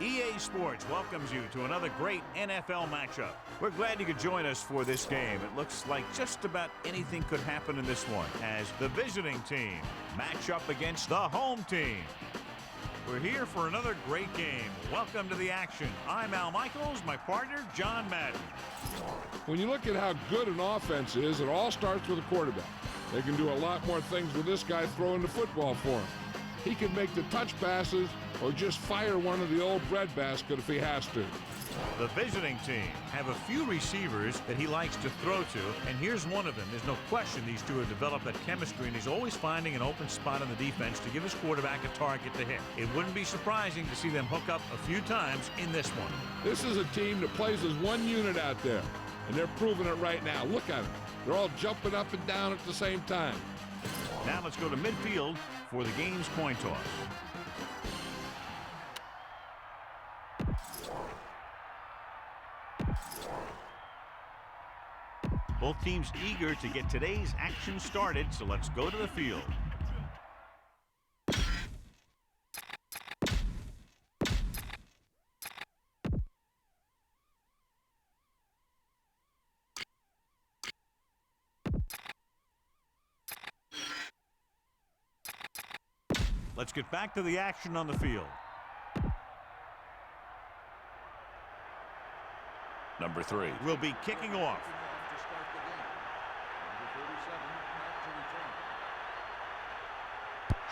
EA Sports welcomes you to another great NFL matchup. We're glad you could join us for this game. It looks like just about anything could happen in this one as the visiting team match up against the home team. We're here for another great game. Welcome to the action. I'm Al Michaels, my partner, John Madden. When you look at how good an offense is, it all starts with a quarterback. They can do a lot more things with this guy throwing the football for him. He can make the touch passes or just fire one of the old breadbasket if he has to. The visiting team have a few receivers that he likes to throw to, and here's one of them. There's no question these two have developed that chemistry, and he's always finding an open spot on the defense to give his quarterback a target to hit. It wouldn't be surprising to see them hook up a few times in this one. This is a team that plays as one unit out there, and they're proving it right now. Look at them. They're all jumping up and down at the same time. Now let's go to midfield for the game's coin toss. Both teams eager to get today's action started, so let's go to the field. Let's get back to the action on the field. Number 3 will be kicking off.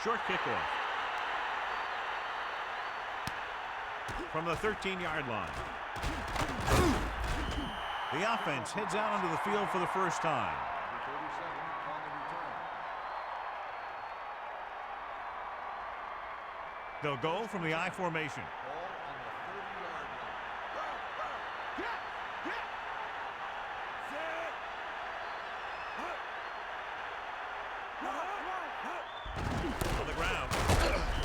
Short kickoff. From the 13-yard line. The offense heads out onto the field for the first time. They'll go from the I formation. On the ground.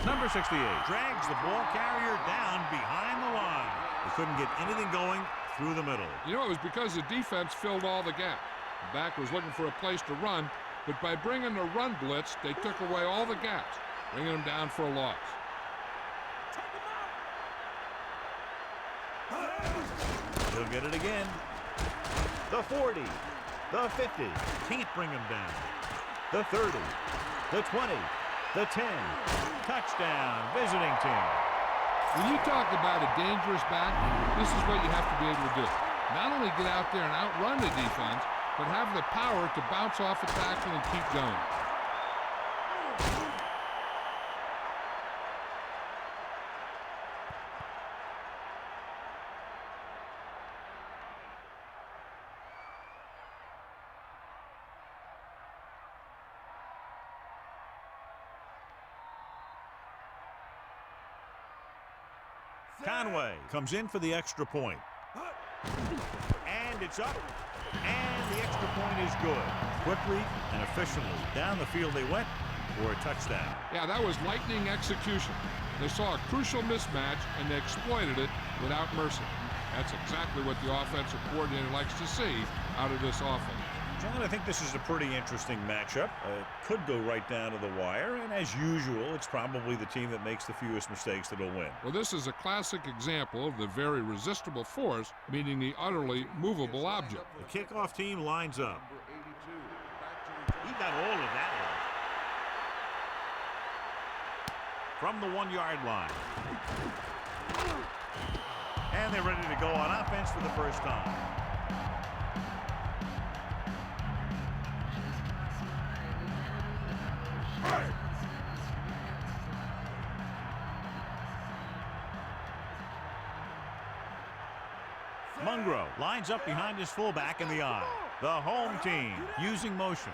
Number 68 drags the ball carrier down behind the line. They couldn't get anything going through the middle. You know, it was because the defense filled all the gaps. The back was looking for a place to run, but by bringing the run blitz, they took away all the gaps, bringing them down for a loss. He'll get it again. The 40, the 50, can't bring him down. The 30, the 20, the 10, touchdown, visiting team. When you talk about a dangerous back, this is what you have to be able to do. Not only get out there and outrun the defense, but have the power to bounce off a tackle and keep going. Conway comes in for the extra point. And it's up. And the extra point is good. Quickly and efficiently down the field they went for a touchdown. Yeah, that was lightning execution. They saw a crucial mismatch, and they exploited it without mercy. That's exactly what the offensive coordinator likes to see out of this offense. John, I think this is a pretty interesting matchup. It could go right down to the wire, and as usual, it's probably the team that makes the fewest mistakes that'll win. Well, this is a classic example of the very resistible force meeting the utterly movable object. The kickoff team lines up. He got all of that one. From the 1-yard line. And they're ready to go on offense for the first time. Mungro lines up behind his fullback in the I. The home team using motion.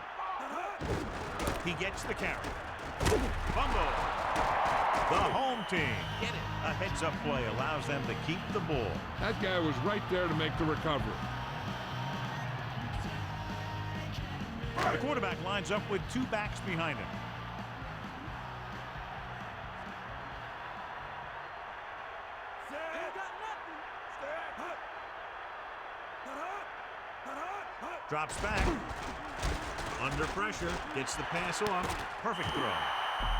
He gets the carry. Fumble. The home team get it. A heads-up play allows them to keep the ball. That guy was right there to make the recovery. The quarterback lines up with 2 backs behind him. Drops back. Under pressure. Gets the pass off. Perfect throw.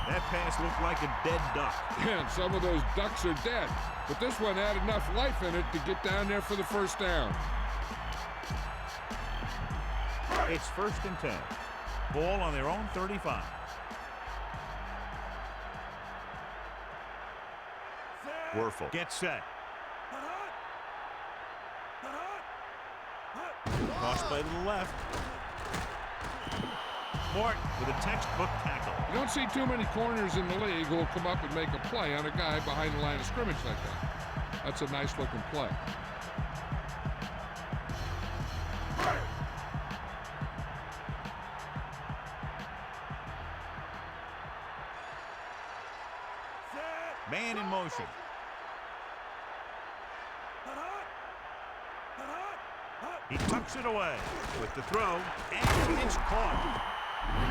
That pass looked like a dead duck. Yeah, and some of those ducks are dead. But this one had enough life in it to get down there for the first down. It's 1st and 10. Ball on their own 35. Wuerffel gets set. Cross play to the left. Mort with a textbook tackle. You don't see too many corners in the league who will come up and make a play on a guy behind the line of scrimmage like that. That's a nice looking play. Man in motion. He tucks it away with the throw, and it's caught.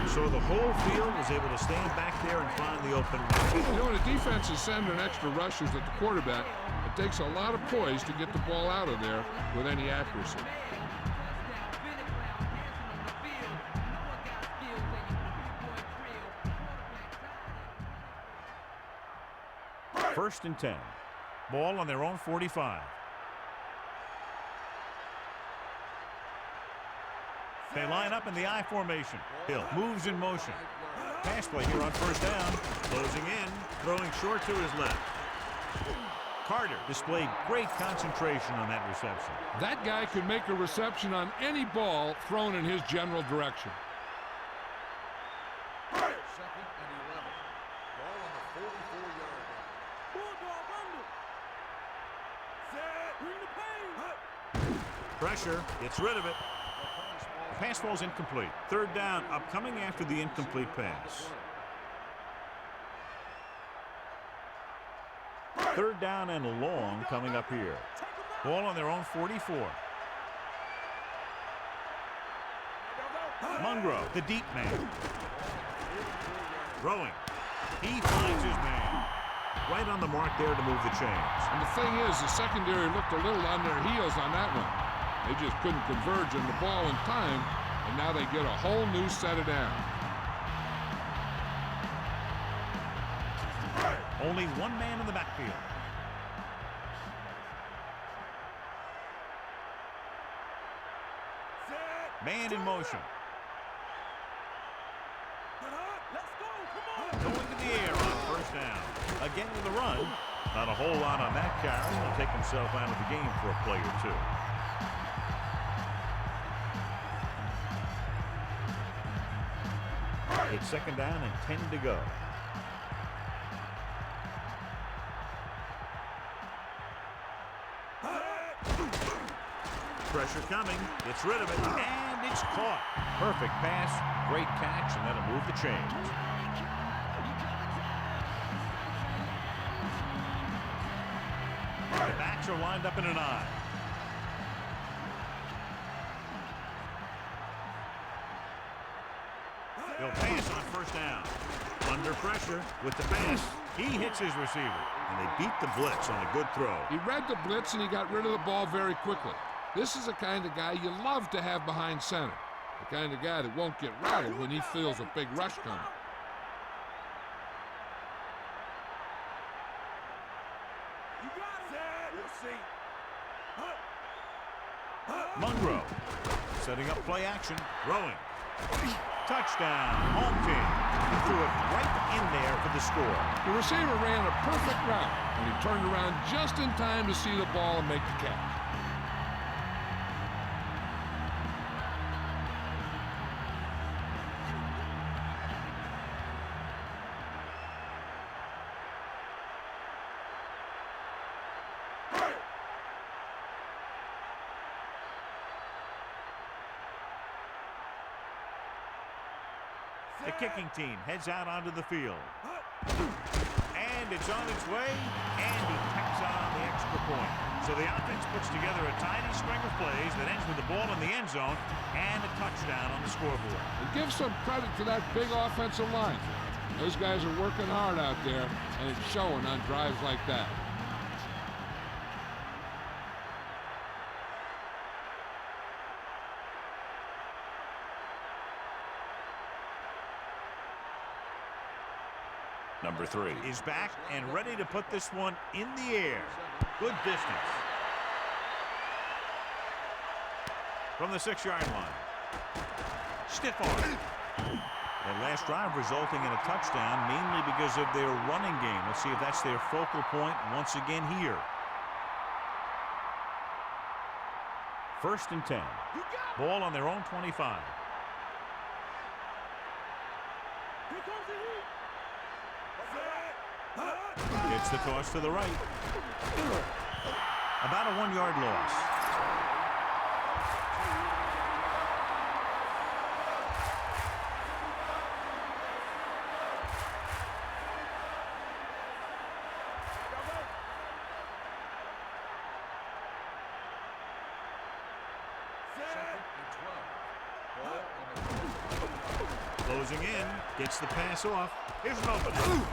So the whole field was able to stand back there and find the open. You know, when a defense is sending extra rushers at the quarterback, it takes a lot of poise to get the ball out of there with any accuracy. First and 10. Ball on their own 45. They line up in the I formation. Hill moves in motion. Pass play here on 1st down. Closing in, throwing short to his left. Carter displayed great concentration on that reception. That guy could make a reception on any ball thrown in his general direction. 2nd and 11. Ball on the 44-yard line. Pressure, gets rid of it. The pass ball's incomplete. 3rd down upcoming after the incomplete pass. 3rd down and long coming up here. Ball on their own 44. Munro, the deep man. Throwing. He finds his man. Right on the mark there to move the chains. And the thing is, the secondary looked a little on their heels on that one. They just couldn't converge on the ball in time, and now they get a whole new set of downs. Only one man in the backfield. Man in motion. Going to the air on 1st down. Again with a run. Not a whole lot on that carry. He'll take himself out of the game for a play or two. It's 2nd down and 10 to go. Pressure coming. Gets rid of it. And it's caught. Perfect pass. Great catch. And that'll move the chains. The backs are lined up in an I. He'll pass on 1st down. Under pressure with the pass. He hits his receiver. And they beat the blitz on a good throw. He read the blitz and he got rid of the ball very quickly. This is the kind of guy you love to have behind center. The kind of guy that won't get rattled when he feels a big rush coming. Munro setting up play action. Throwing. Touchdown, home team. He threw it right in there for the score. The receiver ran a perfect route, and he turned around just in time to see the ball and make the catch. The kicking team heads out onto the field. And it's on its way, and he tacks on the extra point. So the offense puts together a tiny string of plays that ends with the ball in the end zone and a touchdown on the scoreboard. And give some credit to that big offensive line. Those guys are working hard out there, and it's showing on drives like that. Number 3 is back and ready to put this one in the air. Good distance. From the 6-yard line. Stiff arm. That last drive resulting in a touchdown, mainly because of their running game. Let's see if that's their focal point once again here. 1st and 10. Ball on their own 25. Gets the toss to the right. About a 1-yard loss. Closing in, gets the pass off. Here's an opening.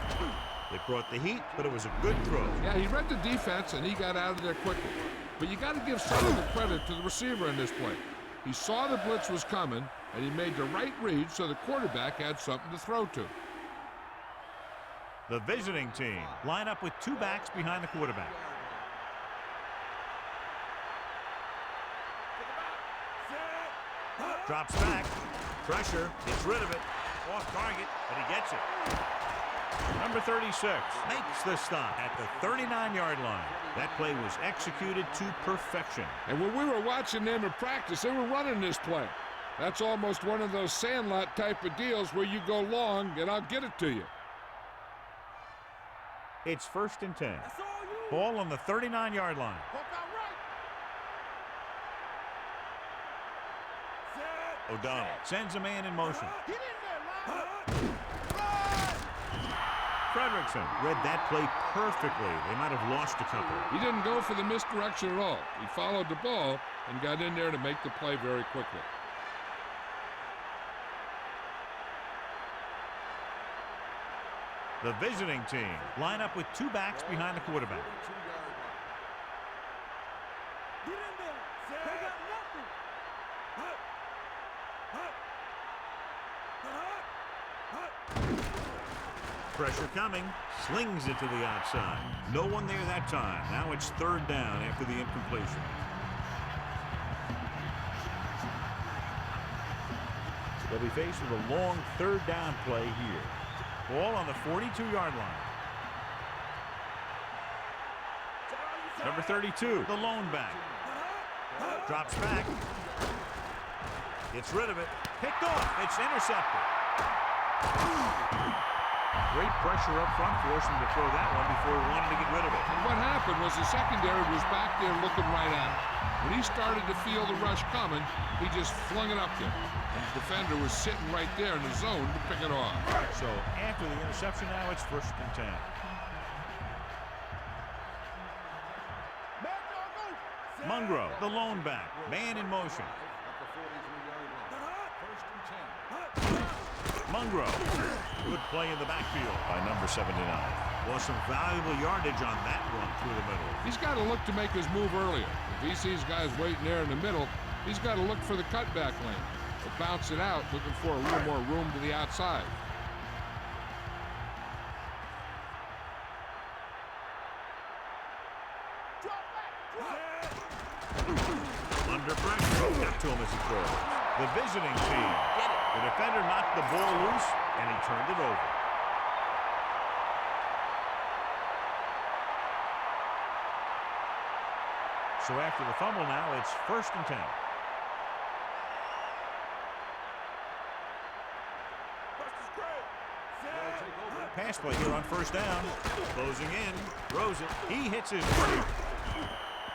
They brought the heat, but it was a good throw. Yeah, he read the defense, and he got out of there quickly. But you got to give some of the credit to the receiver in this play. He saw the blitz was coming, and he made the right read so the quarterback had something to throw to. The visiting team line up with 2 backs behind the quarterback. Drops back. Pressure. Gets rid of it. Off target, but he gets it. Number 36 makes the stop at the 39-yard line. That play was executed to perfection. And when we were watching them in practice, they were running this play. That's almost one of those sandlot type of deals where you go long and I'll get it to you. It's 1st and 10. Ball on the 39-yard line. O'Donnell sends a man in motion. Frederickson read that play perfectly. They might have lost a couple. He didn't go for the misdirection at all. He followed the ball and got in there to make the play very quickly. The visiting team line up with 2 backs behind the quarterback. Pressure coming, slings it to the outside. No one there that time. Now it's 3rd down after the incompletion. They'll be faced with a long 3rd down play here. Ball on the 42-yard line. Number 32, the lone back. Drops back. Gets rid of it. Picked off. It's intercepted. Great pressure up front, forced him to throw that one before he wanted to get rid of it. And what happened was the secondary was back there looking right at him. When he started to feel the rush coming, he just flung it up there. And the defender was sitting right there in the zone to pick it off. So after the interception, now it's 1st and 10. Mungro, the lone back, man in motion. Mungro, good play in the backfield by number 79. Was some valuable yardage on that run through the middle. He's got to look to make his move earlier. If he sees guys waiting there in the middle, he's got to look for the cutback lane. Or bounce it out, looking for a little more room to the outside. Under pressure, got to him as he throws. The visiting team. The defender knocked the ball loose, and he turned it over. So after the fumble now, it's 1st and 10. Pass play here on 1st down. Closing in, throws it. He hits his mark.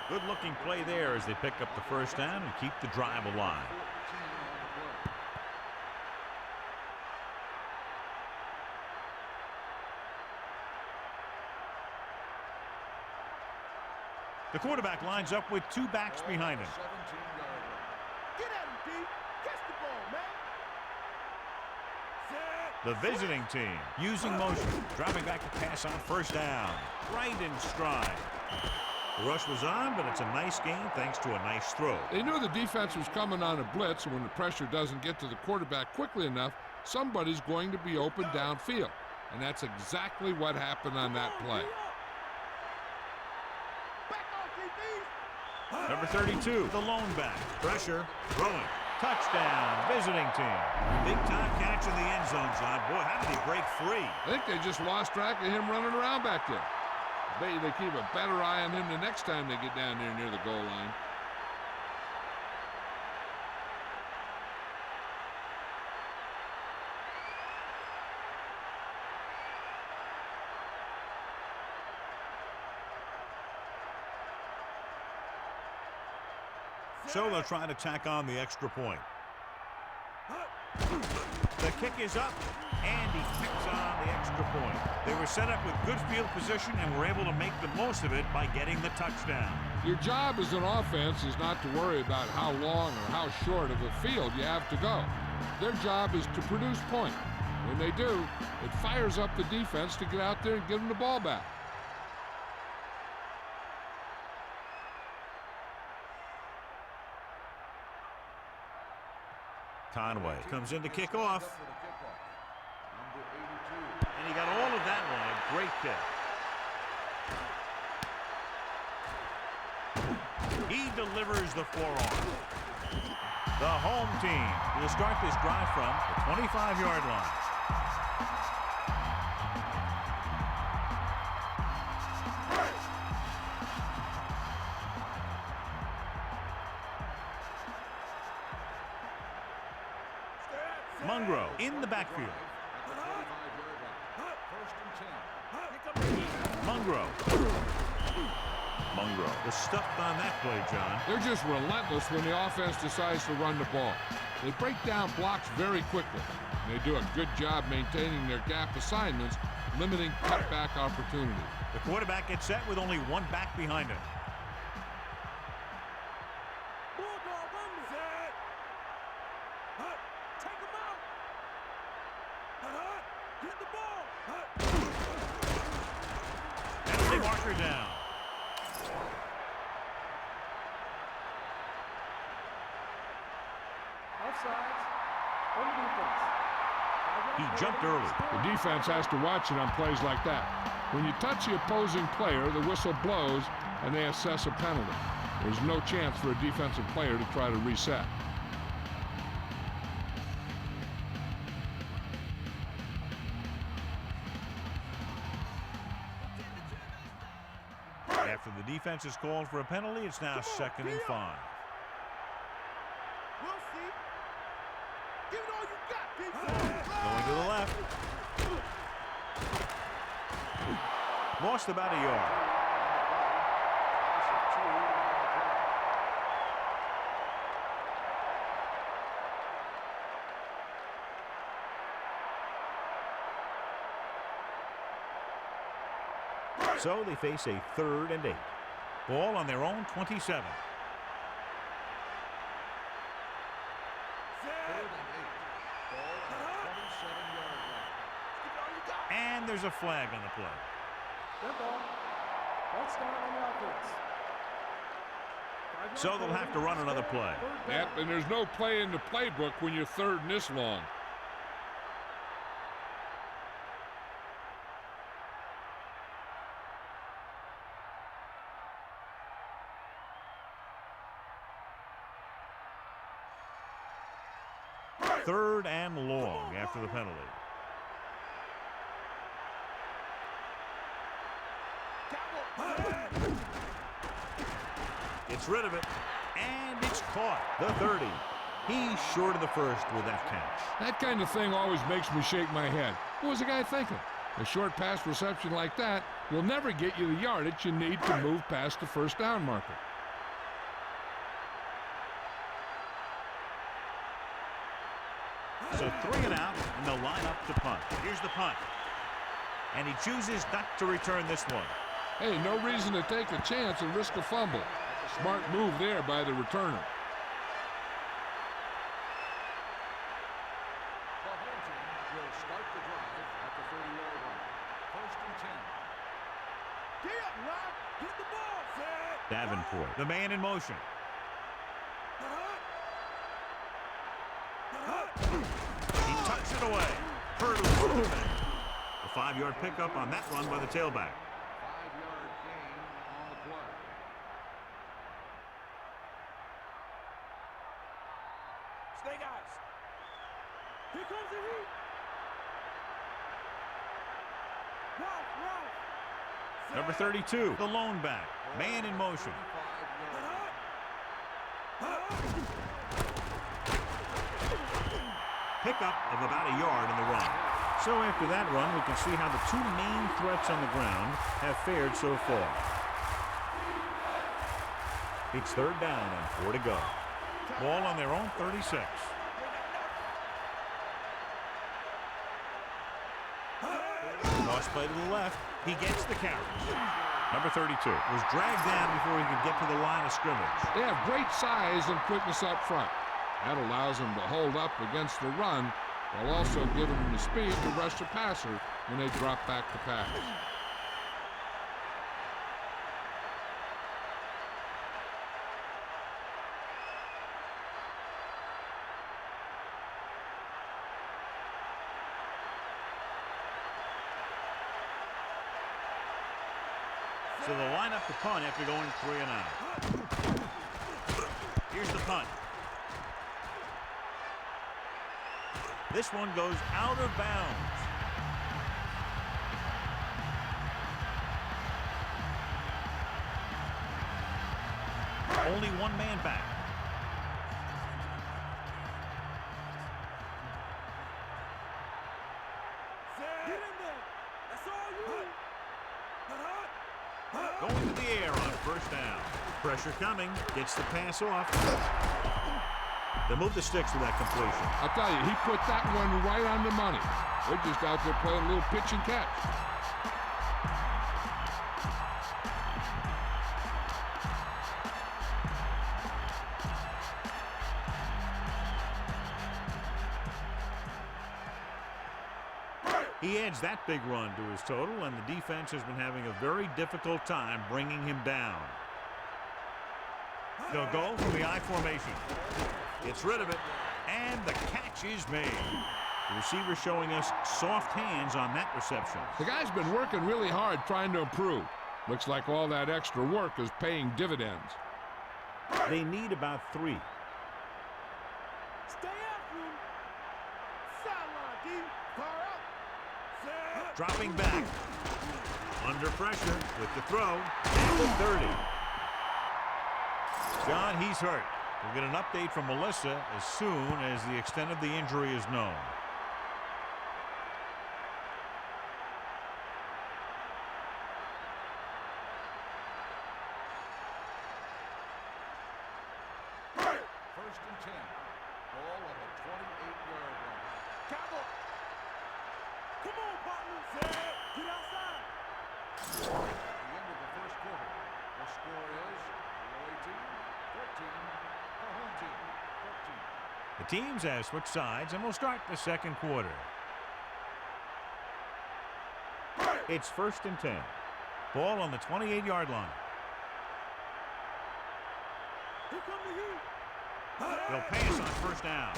Good-looking play there as they pick up the 1st down and keep the drive alive. The quarterback lines up with 2 backs behind him. Get at him, D. Catch the ball, man. The visiting team using motion, dropping back to pass on 1st down. Right in stride. The rush was on, but it's a nice gain thanks to a nice throw. They knew the defense was coming on a blitz, and when the pressure doesn't get to the quarterback quickly enough, somebody's going to be open downfield. And that's exactly what happened on that play. Number 32, the lone back. Pressure, throwing. Touchdown, visiting team. Big time catch in the end zone, John. Boy, how did he break free? I think they just lost track of him running around back there. I bet you they keep a better eye on him the next time they get down there near the goal line. So they'll try to tack on the extra point. The kick is up, and he kicks on the extra point. They were set up with good field position and were able to make the most of it by getting the touchdown. Your job as an offense is not to worry about how long or how short of a field you have to go. Their job is to produce points. When they do, it fires up the defense to get out there and give them the ball back. Conway comes in to kick off. And he got all of that one. A great kick. He delivers the forearm. The home team will start this drive from the 25-yard line. Mungro in the backfield. Mungro. Was stuffed on that play, John. They're just relentless when the offense decides to run the ball. They break down blocks very quickly. And they do a good job maintaining their gap assignments, limiting cutback opportunities. The quarterback gets set with only one back behind him. Penalty marker down. He jumped early. The defense has to watch it on plays like that. When you touch the opposing player, the whistle blows and they assess a penalty. There's no chance for a defensive player to try to reset. After the defense is called for a penalty, it's now 2nd and 5. Going to the left. Lost about a yard. So they face a 3rd and 8. Ball on their own 27. And there's a flag on the play. So they'll have to run another play. Yep, and there's no play in the playbook when you're 3rd and this long. Third and long after the penalty. Gets rid of it, and it's caught. The 30. He's short of the first with that catch. That kind of thing always makes me shake my head. What was the guy thinking? A short pass reception like that will never get you the yardage you need to move past the 1st down marker. So 3 and out, and they'll line up to punt. Here's the punt. And he chooses not to return this one. Hey, no reason to take a chance and risk a fumble. Smart move there by the returner. The home team will start the drive at the 30-yard line. 1st and 10. Get up, Rob. Get the ball. Davenport, the man in motion. He tucks it away. Purdue. The 5-yard pickup on that run by the tailback. 5-yard gain on the play. Snake eyes. Here comes the heat. Number 32, the lone back. Man in motion. Pickup of about a yard in the run. So after that run, we can see how the two main threats on the ground have fared so far. It's 3rd down and 4 to go. Ball on their own 36. Toss play to the left. He gets the carry. Number 32 was dragged down before he could get to the line of scrimmage. They have great size and quickness up front. That allows them to hold up against the run while also giving them the speed to rush the passer when they drop back to pass. So they'll line up the punt after going 3 and out. Here's the punt. This one goes out of bounds. Only one man back. Get in there. That's all you. Going to the air on 1st down. Pressure coming. Gets the pass off. They move the sticks with that completion. I'll tell you, he put that one right on the money. They're just out there playing a little pitch and catch. He adds that big run to his total, and the defense has been having a very difficult time bringing him down. They'll go from the I formation. Gets rid of it, and the catch is made. The receiver showing us soft hands on that reception. The guy's been working really hard trying to improve. Looks like all that extra work is paying dividends. They need about 3. Stay after him. Sideline, D. Far out. Dropping back. Under pressure with the throw. And the 30. John, he's hurt. We'll get an update from Melissa as soon as the extent of the injury is known. First and 10. Ball on the 28-yard line. Cowboy. Come on, partner. Get outside. At the end of the first quarter, the score is away team 14, the home team 14. The teams have switched sides, and we'll start the second quarter. It's 1st and 10. Ball on the 28-yard line. Here come the heat. They'll pass on 1st down.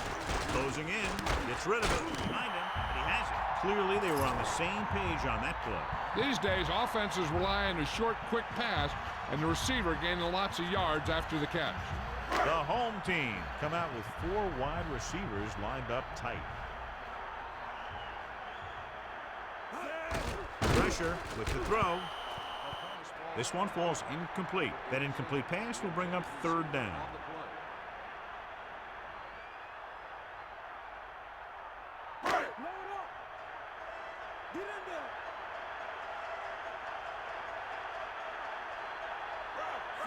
Closing in. Gets rid of it. Behind him. But he has it. Clearly, they were on the same page on that play. These days, offenses rely on a short, quick pass and the receiver gaining lots of yards after the catch. The home team come out with 4 wide receivers lined up tight. Pressure with the throw. This one falls incomplete. That incomplete pass will bring up 3rd down.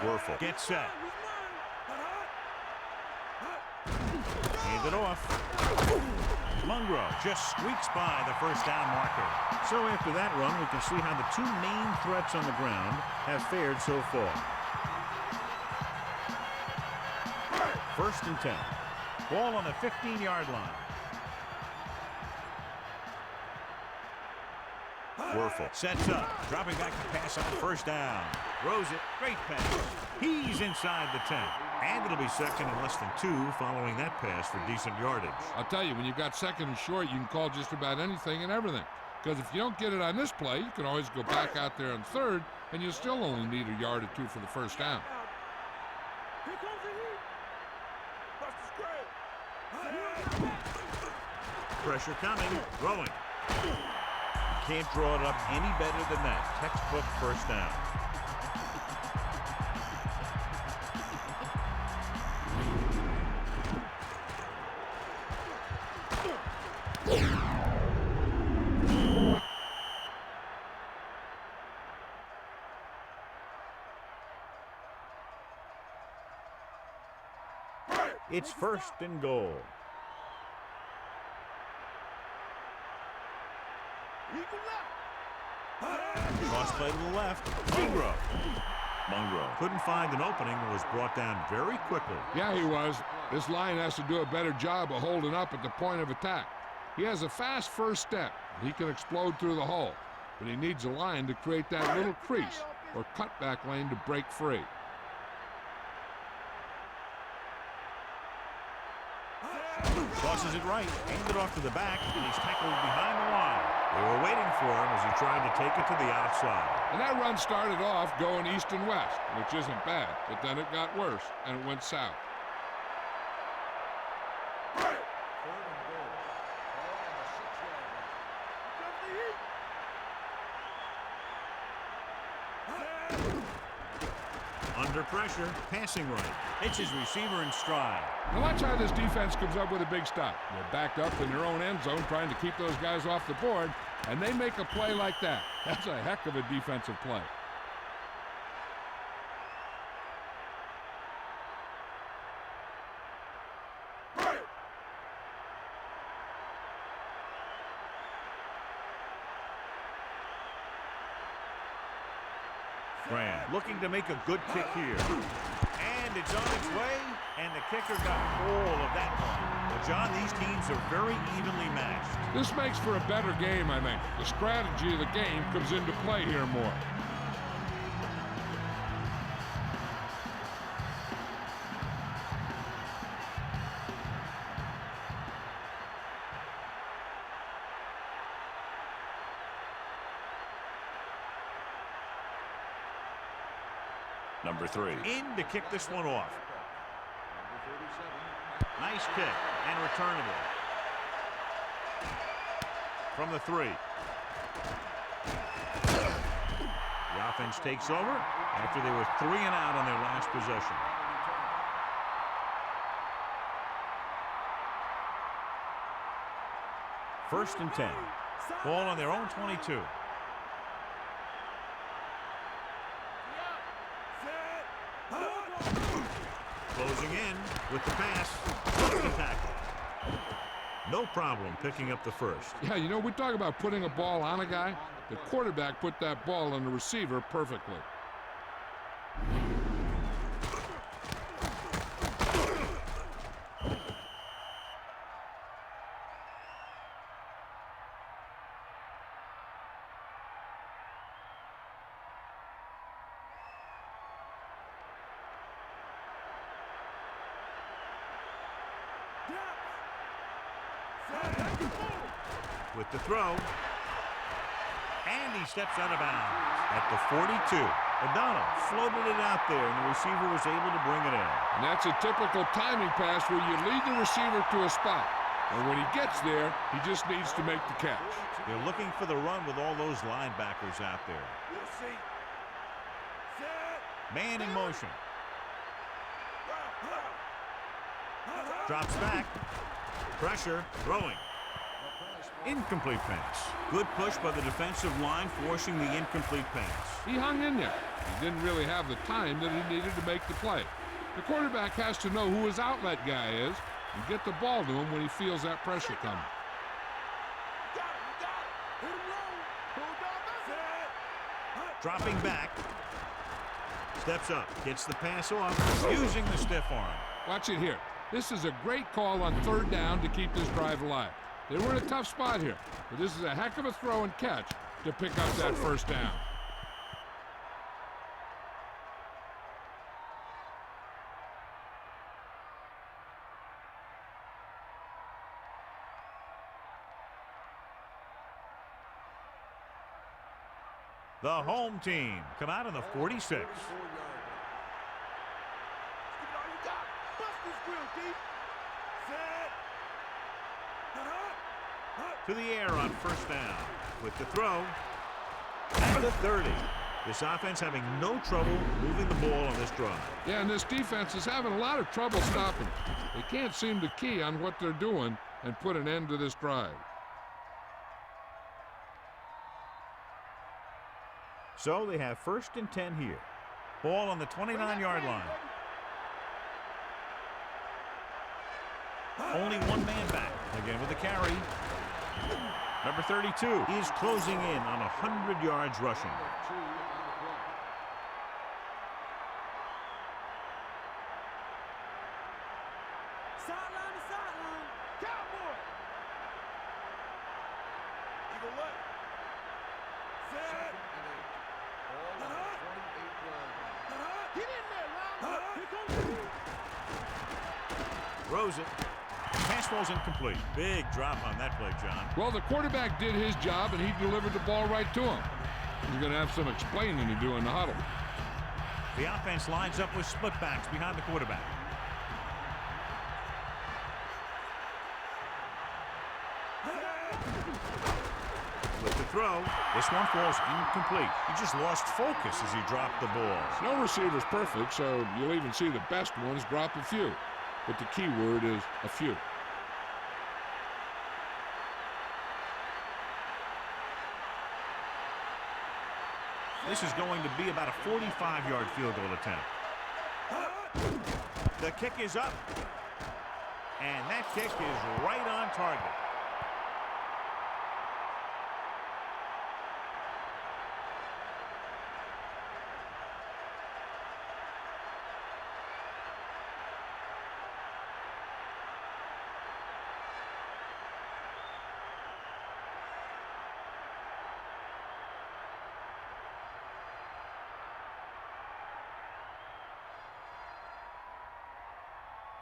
Wuerffel gets set. Hand it off. Mungro just squeaks by the 1st down marker. So after that run, we can see how the two main threats on the ground have fared so far. 1st and 10. Ball on the 15-yard line. Wuerffel sets up, dropping back to pass on 1st down. Throws it, great pass. He's inside the 10. And it'll be 2nd and less than 2 following that pass for decent yardage. I'll tell you, when you've got 2nd and short, you can call just about anything and everything. Because if you don't get it on this play, you can always go back out there on third, and you'll still only need a yard or two for the first down. Here comes the heat. Watch the screen. Pressure coming, throwing. Can't draw it up any better than that. Textbook first down. It's first and goal. Cross play to the left. Munro couldn't find an opening and was brought down very quickly. Yeah, he was. This line has to do a better job of holding up at the point of attack. He has a fast first step. He can explode through the hole, but he needs a line to create that little crease or cutback lane to break free. Crosses it right, handed off to the back, and he's tackled behind the line. They were waiting for him as he tried to take it to the outside. And that run started off going east and west, which isn't bad, but then it got worse, and it went south. Under pressure, passing right. Hits his receiver in stride. Now watch how this defense comes up with a big stop. They're backed up in their own end zone trying to keep those guys off the board, and they make a play like that. That's a heck of a defensive play. Graham looking to make a good kick here. And it's on its way, and the kicker got hold of that one. Well, John, these teams are very evenly matched. This makes for a better game, I think. The strategy of the game comes into play here more. Number 3. In to kick this one off. Nice kick and returnable. From the 3. The offense takes over after they were 3 and out on their last possession. First and 10. Ball on their own 22. Closing in with the pass. The tackle. No problem picking up the first. Yeah, you know, we talk about putting a ball on a guy. The quarterback put that ball on the receiver perfectly. With the throw. And he steps out of bounds at the 42. O'Donnell floated it out there, and the receiver was able to bring it in. And that's a typical timing pass where you lead the receiver to a spot. And when he gets there, he just needs to make the catch. They're looking for the run with all those linebackers out there. Man in motion. Drops back. Pressure. Throwing. Incomplete pass. Good push by the defensive line, forcing the incomplete pass. He hung in there. He didn't really have the time that he needed to make the play. The quarterback has to know who his outlet guy is and get the ball to him when he feels that pressure coming. Dropping back. Steps up. Gets the pass off. Using the stiff arm. Watch it here. This is a great call on third down to keep this drive alive. They were in a tough spot here, but this is a heck of a throw and catch to pick up that first down. The home team come out in the 46. Give it all you got. Bust this grill, deep. Set. To the air on first down. With the throw. At the 30. This offense having no trouble moving the ball on this drive. Yeah, and this defense is having a lot of trouble stopping. They can't seem to key on what they're doing and put an end to this drive. So they have 1st and 10 here. Ball on the 29-yard line. Only one man back. Again with the carry. Number 32 is closing in on 100 yards rushing. Sideline to sideline. Cowboy. Eagle left. Set. Get in there, Ron. Here comes the heat. Throws it. Pass falls incomplete. Big drop on that play, John. Well, the quarterback did his job, and he delivered the ball right to him. He's going to have some explaining to do in the huddle. The offense lines up with split backs behind the quarterback. With the throw, this one falls incomplete. He just lost focus as he dropped the ball. No receiver's perfect, so you'll even see the best ones drop a few. But the key word is a few. This is going to be about a 45-yard field goal attempt. The kick is up. And that kick is right on target.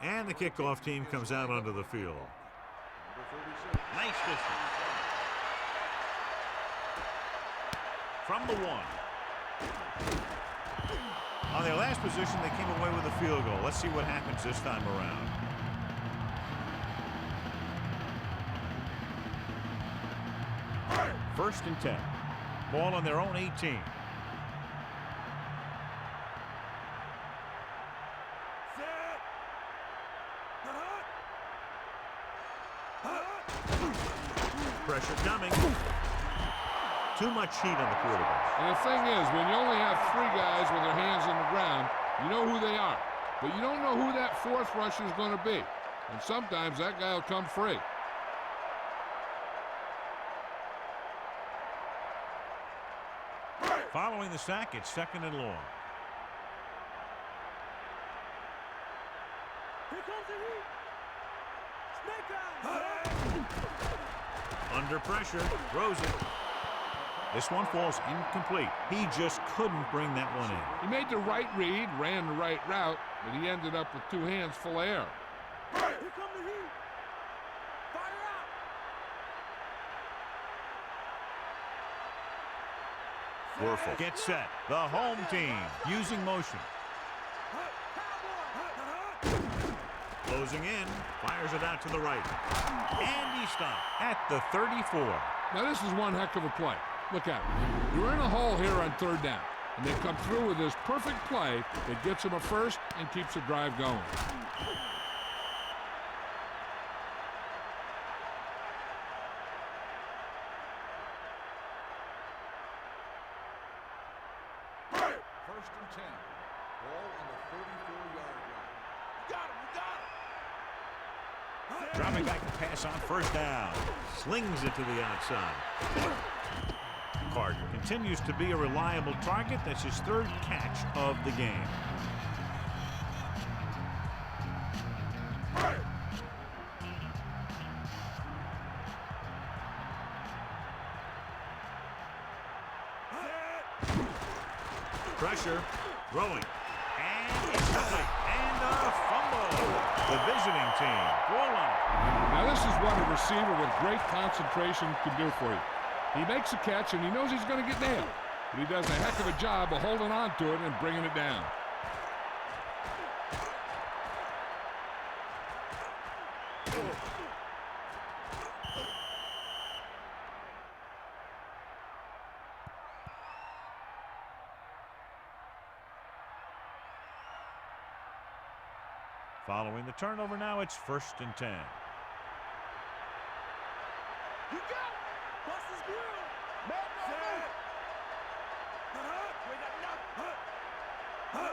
And the kickoff team comes out onto the field. Nice distance. From the 1. On their last position, they came away with a field goal. Let's see what happens this time around. First and 10. Ball on their own 18. Pressure coming. Too much heat on the quarterback. And the thing is, when you only have 3 guys with their hands on the ground, you know who they are. But you don't know who that 4th rusher is going to be. And sometimes that guy will come free. Following the sack, it's 2nd and long. Here comes the heat. Snake eyes. Under pressure, throws it. This one falls incomplete. He just couldn't bring that one in. He made the right read, ran the right route, but he ended up with 2 hands full of air. Here come the heat. Fire out. Wuerffel gets set. The home team using motion. Closing in, fires it out to the right. And he stopped at the 34. Now this is one heck of a play. Look at it. You're in a hole here on 3rd down, and they come through with this perfect play that gets them a first and keeps the drive going. First and 10. Ball on the 34-yard line. Got him. You got him. Dropping back to pass on first down. Slings it to the outside. Carter continues to be a reliable target. That's his 3rd catch of the game. Pressure, throwing, and it's complete. And a fumble. The visiting team, goal line. Now this is what a receiver with great concentration can do for you. He makes a catch and he knows he's going to get nailed. but he does a heck of a job of holding on to it and bringing it down. Following the turnover now, it's 1st and 10. You got it. Bust his grill.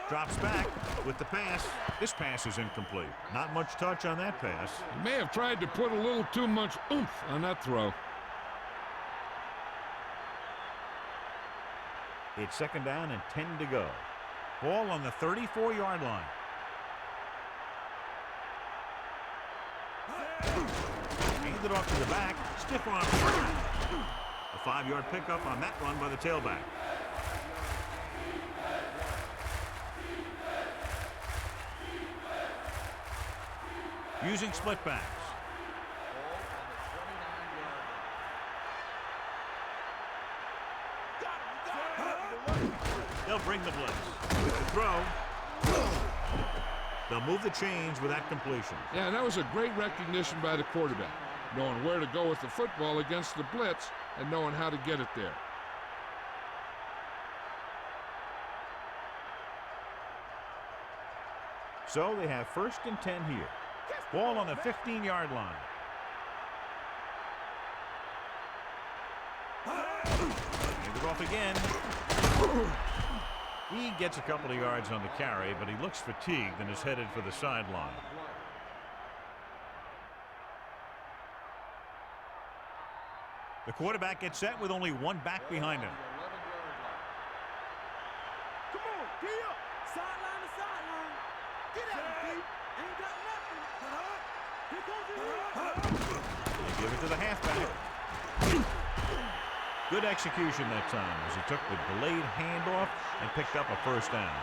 Drops back with the pass. This pass is incomplete. Not much touch on that pass. He may have tried to put a little too much oomph on that throw. It's 2nd down and 10 to go. Ball on the 34-yard line. Handed off to the back. Stiff arm. A 5-yard pickup on that run by the tailback. Using split backs. They'll bring the blitz. With the throw, they'll move the chains with that completion. Yeah, that was a great recognition by the quarterback, knowing where to go with the football against the blitz and knowing how to get it there. So they have 1st and 10 here. Ball on the 15-yard line. Hand it off again. He gets a couple of yards on the carry, but he looks fatigued and is headed for the sideline. The quarterback gets set with only one back behind him. Come on, get up. Sideline to sideline. Get at him, Pete. Ain't got nothing. Here goes the They give it to the halfback. Good execution that time as he took the delayed handoff and picked up a 1st down.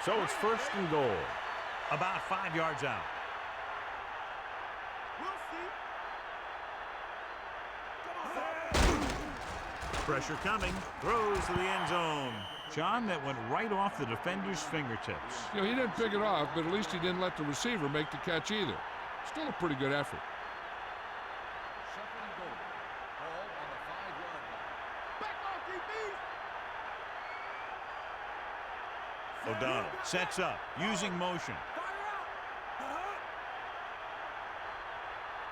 So it's 1st and goal. About 5 yards out. We'll see. Pressure coming. Throws to the end zone. John, that went right off the defender's fingertips. You know, he didn't pick it off, but at least he didn't let the receiver make the catch either. Still a pretty good effort. 2nd and goal. Ball on the 5-yard line. Back off, DB. O'Donnell sets up, using motion.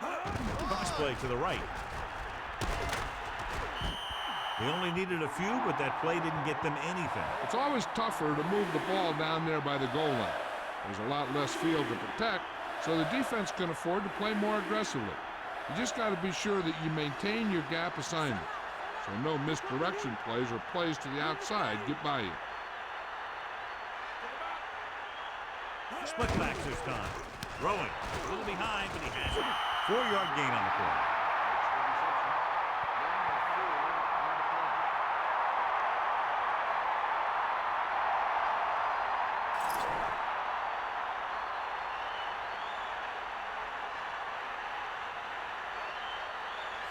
Cross play to the right. They only needed a few, but that play didn't get them anything. It's always tougher to move the ball down there by the goal line. There's a lot less field to protect, so the defense can afford to play more aggressively. You just got to be sure that you maintain your gap assignment, so no misdirection plays or plays to the outside get by you. Split backs this time. Throwing. A little behind, but he has it. 4-yard gain on the play.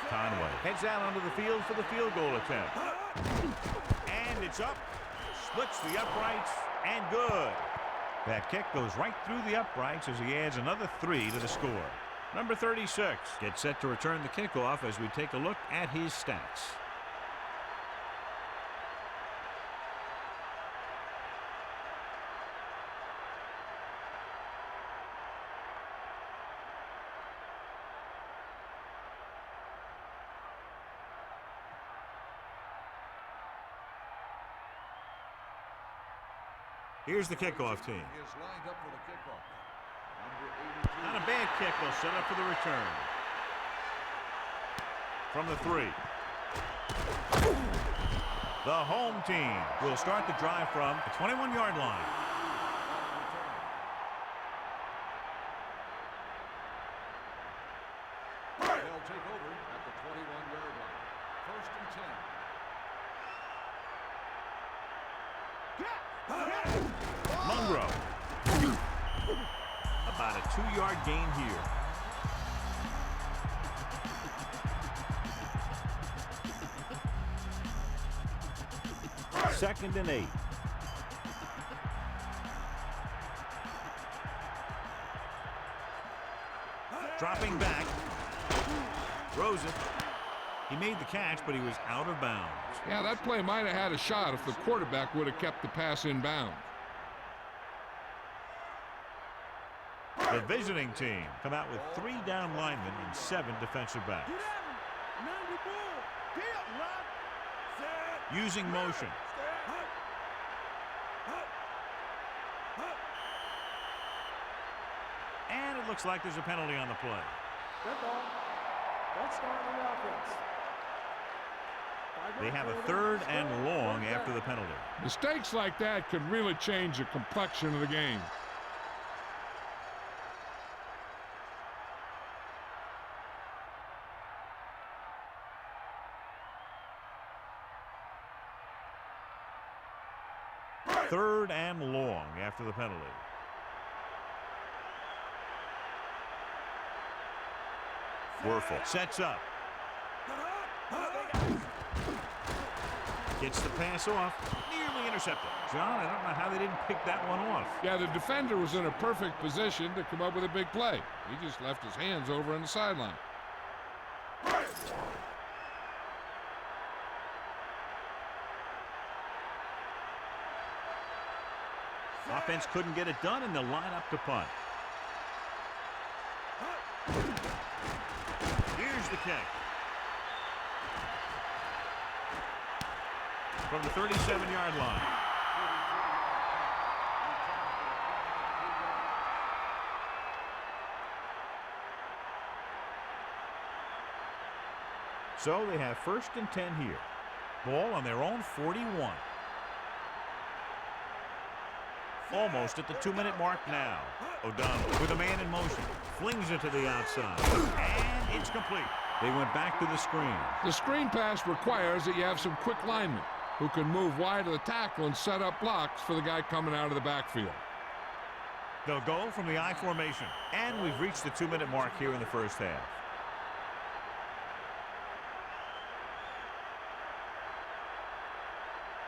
Conway heads out onto the field for the field goal attempt. And it's up. Splits the uprights and good. That kick goes right through the uprights as he adds another 3 to the score. Number 36 gets set to return the kickoff as we take a look at his stats. Here's the kickoff team. Is lined up for the kickoff. Number 82. Not a bad kick. They'll set up for the return. From the 3. The home team will start the drive from the 21-yard line. They'll take over at the 21-yard line. 1st and 10. Monroe. About a 2-yard gain here. 2nd and 8. Dropping back. Throws it. He made the catch, but he was out of bounds. Yeah, that play might have had a shot if the quarterback would have kept the pass in bounds. The visiting team come out with 3 down linemen and 7 defensive backs. Using motion. And it looks like there's a penalty on the play. That's starting the offense. They have a 3rd and long after the penalty. Mistakes like that could really change the complexion of the game. Third and long after the penalty. Wuerffel sets up. Gets the pass off. Nearly intercepted. John, I don't know how they didn't pick that one off. Yeah, the defender was in a perfect position to come up with a big play. He just left his hands over on the sideline. Offense couldn't get it done, and they'll line up to punt. Here's the kick. From the 37-yard line. So they have 1st and 10 here. Ball on their own 41. Almost at the 2-minute mark now. O'Donnell with a man in motion. Flings it to the outside. And it's complete. They went back to the screen. The screen pass requires that you have some quick linemen who can move wide of the tackle and set up blocks for the guy coming out of the backfield. They'll go from the I formation. And we've reached the 2-minute mark here in the first half.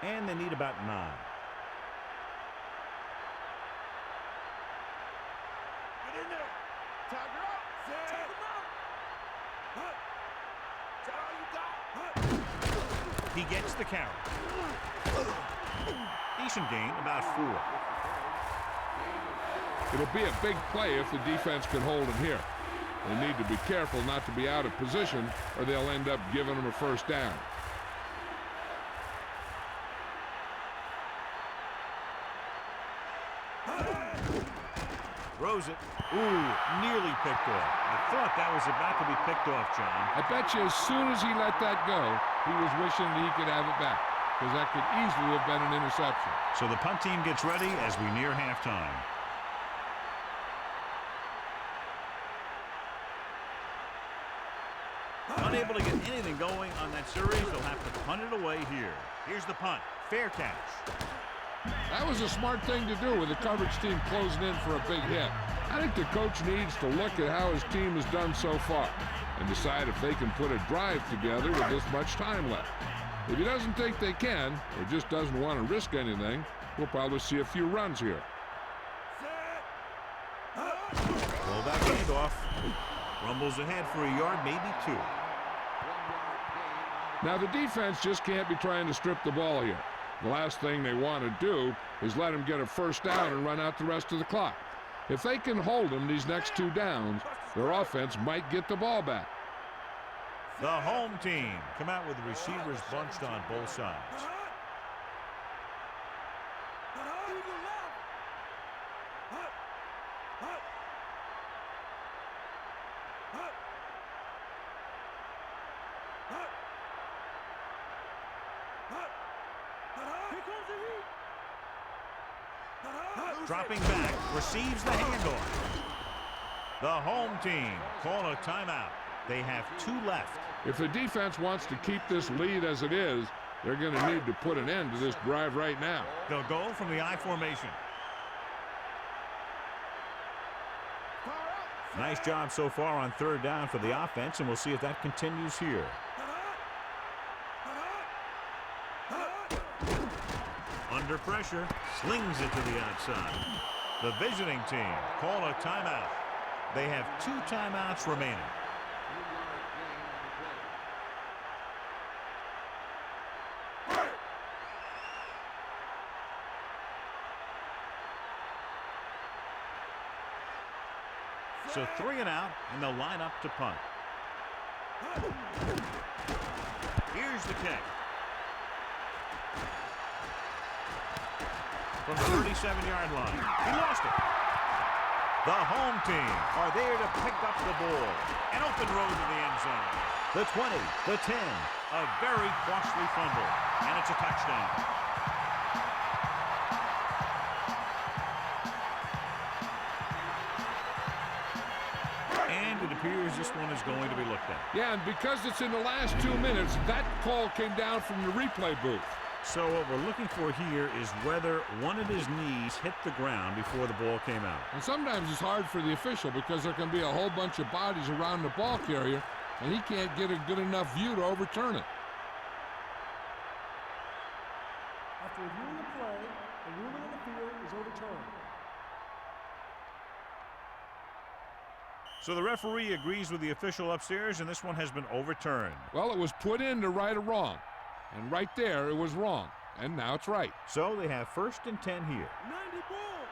And they need about 9. He gets the carry. Decent gain, about 4. It'll be a big play if the defense can hold him here. They need to be careful not to be out of position, or they'll end up giving him a first down. Throws it. Ooh, nearly picked off. I thought that was about to be picked off, John. I bet you as soon as he let that go, he was wishing that he could have it back, because that could easily have been an interception. So the punt team gets ready as we near halftime. Unable to get anything going on that series, they'll have to punt it away here. Here's the punt. Fair catch. That was a smart thing to do with the coverage team closing in for a big hit. I think the coach needs to look at how his team has done so far and decide if they can put a drive together with this much time left. If he doesn't think they can, or just doesn't want to risk anything, we'll probably see a few runs here. Pull back handoff. Rumbles ahead for a yard, maybe 2. Now the defense just can't be trying to strip the ball here. The last thing they want to do is let him get a first down and run out the rest of the clock. If they can hold him these next 2 downs, their offense might get the ball back. The home team come out with the receivers bunched on both sides. Dropping back, receives the handoff. The home team call a timeout. They have 2 left. If the defense wants to keep this lead as it is, they're going to need to put an end to this drive right now. They'll go from the I formation. Nice job so far on 3rd down for the offense, and we'll see if that continues here. Under pressure, slings it to the outside. The visiting team call a timeout. They have 2 timeouts remaining. So 3 and out, and they'll line up to punt. Here's the kick. From the 37-yard line. He lost it. The home team are there to pick up the ball. An open road to the end zone. The 20, the 10. A very costly fumble, and it's a touchdown. And it appears this one is going to be looked at. Yeah, and because it's in the last 2 minutes, that call came down from the replay booth. So what we're looking for here is whether one of his knees hit the ground before the ball came out. And sometimes it's hard for the official because there can be a whole bunch of bodies around the ball carrier, and he can't get a good enough view to overturn it. After reviewing the play, the ruling on the field is overturned. So the referee agrees with the official upstairs, and this one has been overturned. Well, it was put in to right a wrong. And right there, it was wrong. And now it's right. So they have 1st and 10 here. 90 ball.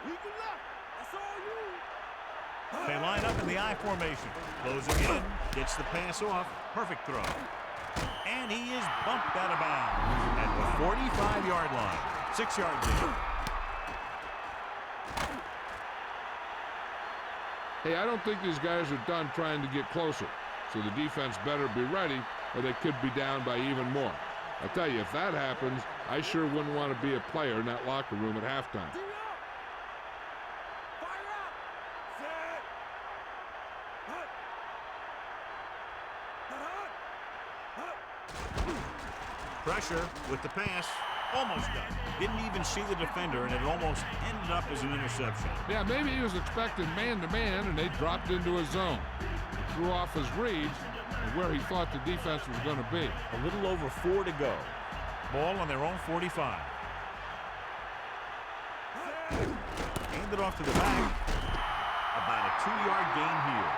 We can left. That's all you. They line up in the I formation. Closing in. Gets the pass off. Perfect throw. And he is bumped out of bounds at the 45-yard line. 6 yards in. Hey, I don't think these guys are done trying to get closer. So the defense better be ready, or they could be down by even more. I tell you, if that happens, I sure wouldn't want to be a player in that locker room at halftime. Fire up. Set. Hut. Pressure with the pass. Almost done. Didn't even see the defender, and it almost ended up as an interception. Yeah, maybe he was expecting man-to-man, and they dropped into a zone. He threw off his reads and where he thought the defense was going to be. A little over 4 to go. Ball on their own 45. Handed off to the back. About a 2-yard gain here.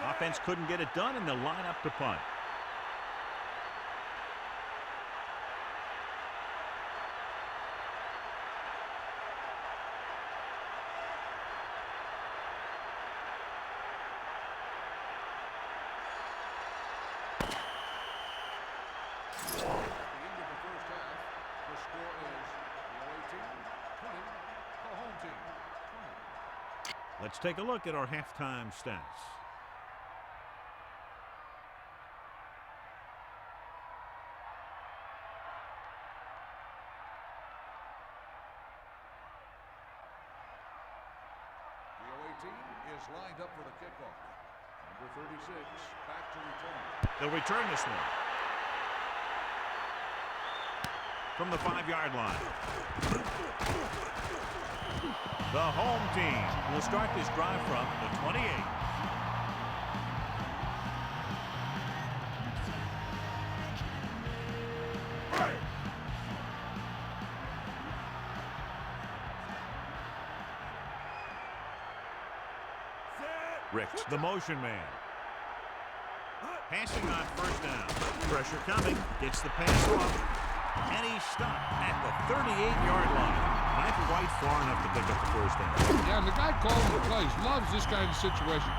Offense couldn't get it done, and they'll line up to punt. At the end of the first half, the score is the away team 20, the home team 20. Let's take a look at our halftime stats. The away team is lined up for the kickoff. Number 36, back to return. They'll return this one. From the 5-yard line. The home team will start this drive from the 28. Ricks, the motion man. Passing on first down. Pressure coming. Gets the pass off. And he's stopped at the 38-yard line. Not quite far enough to pick up the first down. Yeah, and the guy calling the plays loves this kind of situation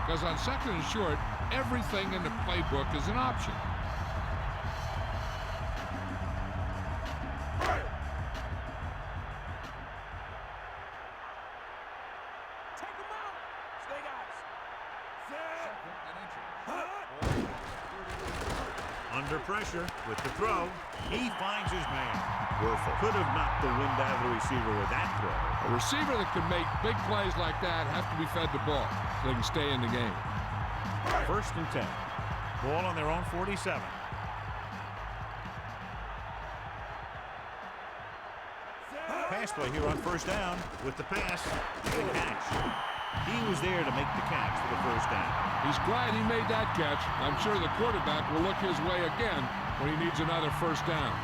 because on 2nd and short, everything in the playbook is an option. Take him out. Stay guys. Set. Under pressure with the throw. He finds his man. Wuerffel could have knocked the wind out of the receiver with that throw. A receiver that can make big plays like that has to be fed the ball so they can stay in the game. 1st and 10. Ball on their own 47. Pass play here on first down with the pass and the catch. He was there to make the catch for the first down. He's glad he made that catch. I'm sure the quarterback will look his way again when he needs another first down.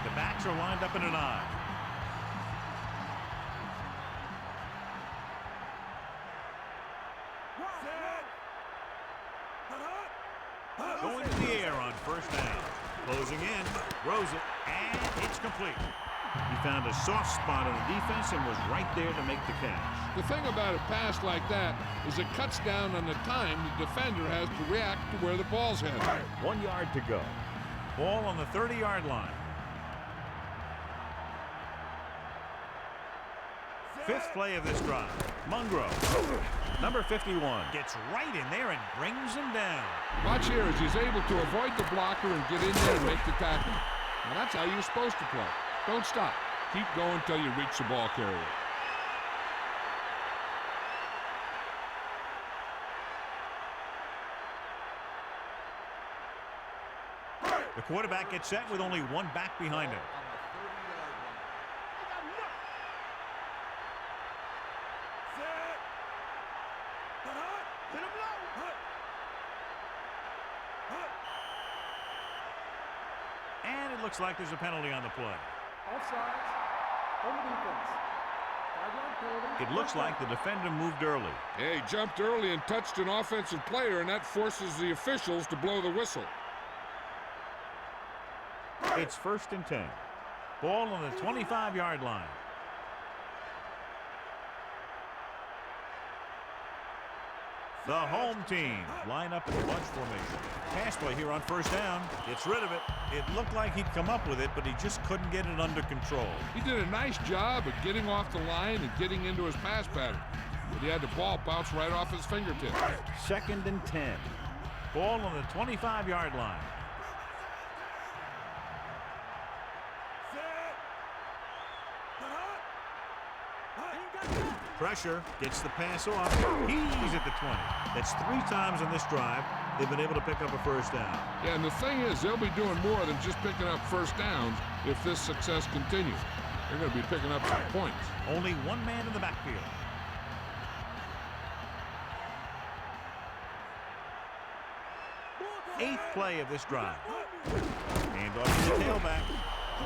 The backs are lined up in an I. Going to the air on first down. Closing in, throws it, and it's complete. He found a soft spot on the defense and was right there to make the catch. The thing about a pass like that is it cuts down on the time the defender has to react to where the ball's headed. 1 yard to go. Ball on the 30-yard line. Fifth play of this drive. Mungro, number 51, gets right in there and brings him down. Watch here as he's able to avoid the blocker and get in there and make the tackle. Now that's how you're supposed to play. Don't stop. Keep going until you reach the ball carrier. The quarterback gets set with only one back behind him. And it looks like there's a penalty on the play. Offsides. Home defense. 5-yard penalty. It looks like the defender moved early. Yeah, he jumped early and touched an offensive player, and that forces the officials to blow the whistle. It's 1st and 10. Ball on the 25-yard line. The home team line up in the bunch formation. Pass play here on first down. Gets rid of it. It looked like he'd come up with it, but he just couldn't get it under control. He did a nice job of getting off the line and getting into his pass pattern. But he had the ball bounce right off his fingertips. 2nd and 10. Ball on the 25-yard line. Pressure, gets the pass off. He's at the 20. That's 3 times on this drive they've been able to pick up a first down. Yeah, and the thing is, they'll be doing more than just picking up first downs if this success continues. They're going to be picking up some points. Only one man in the backfield. Eighth play of this drive. And off to the tailback.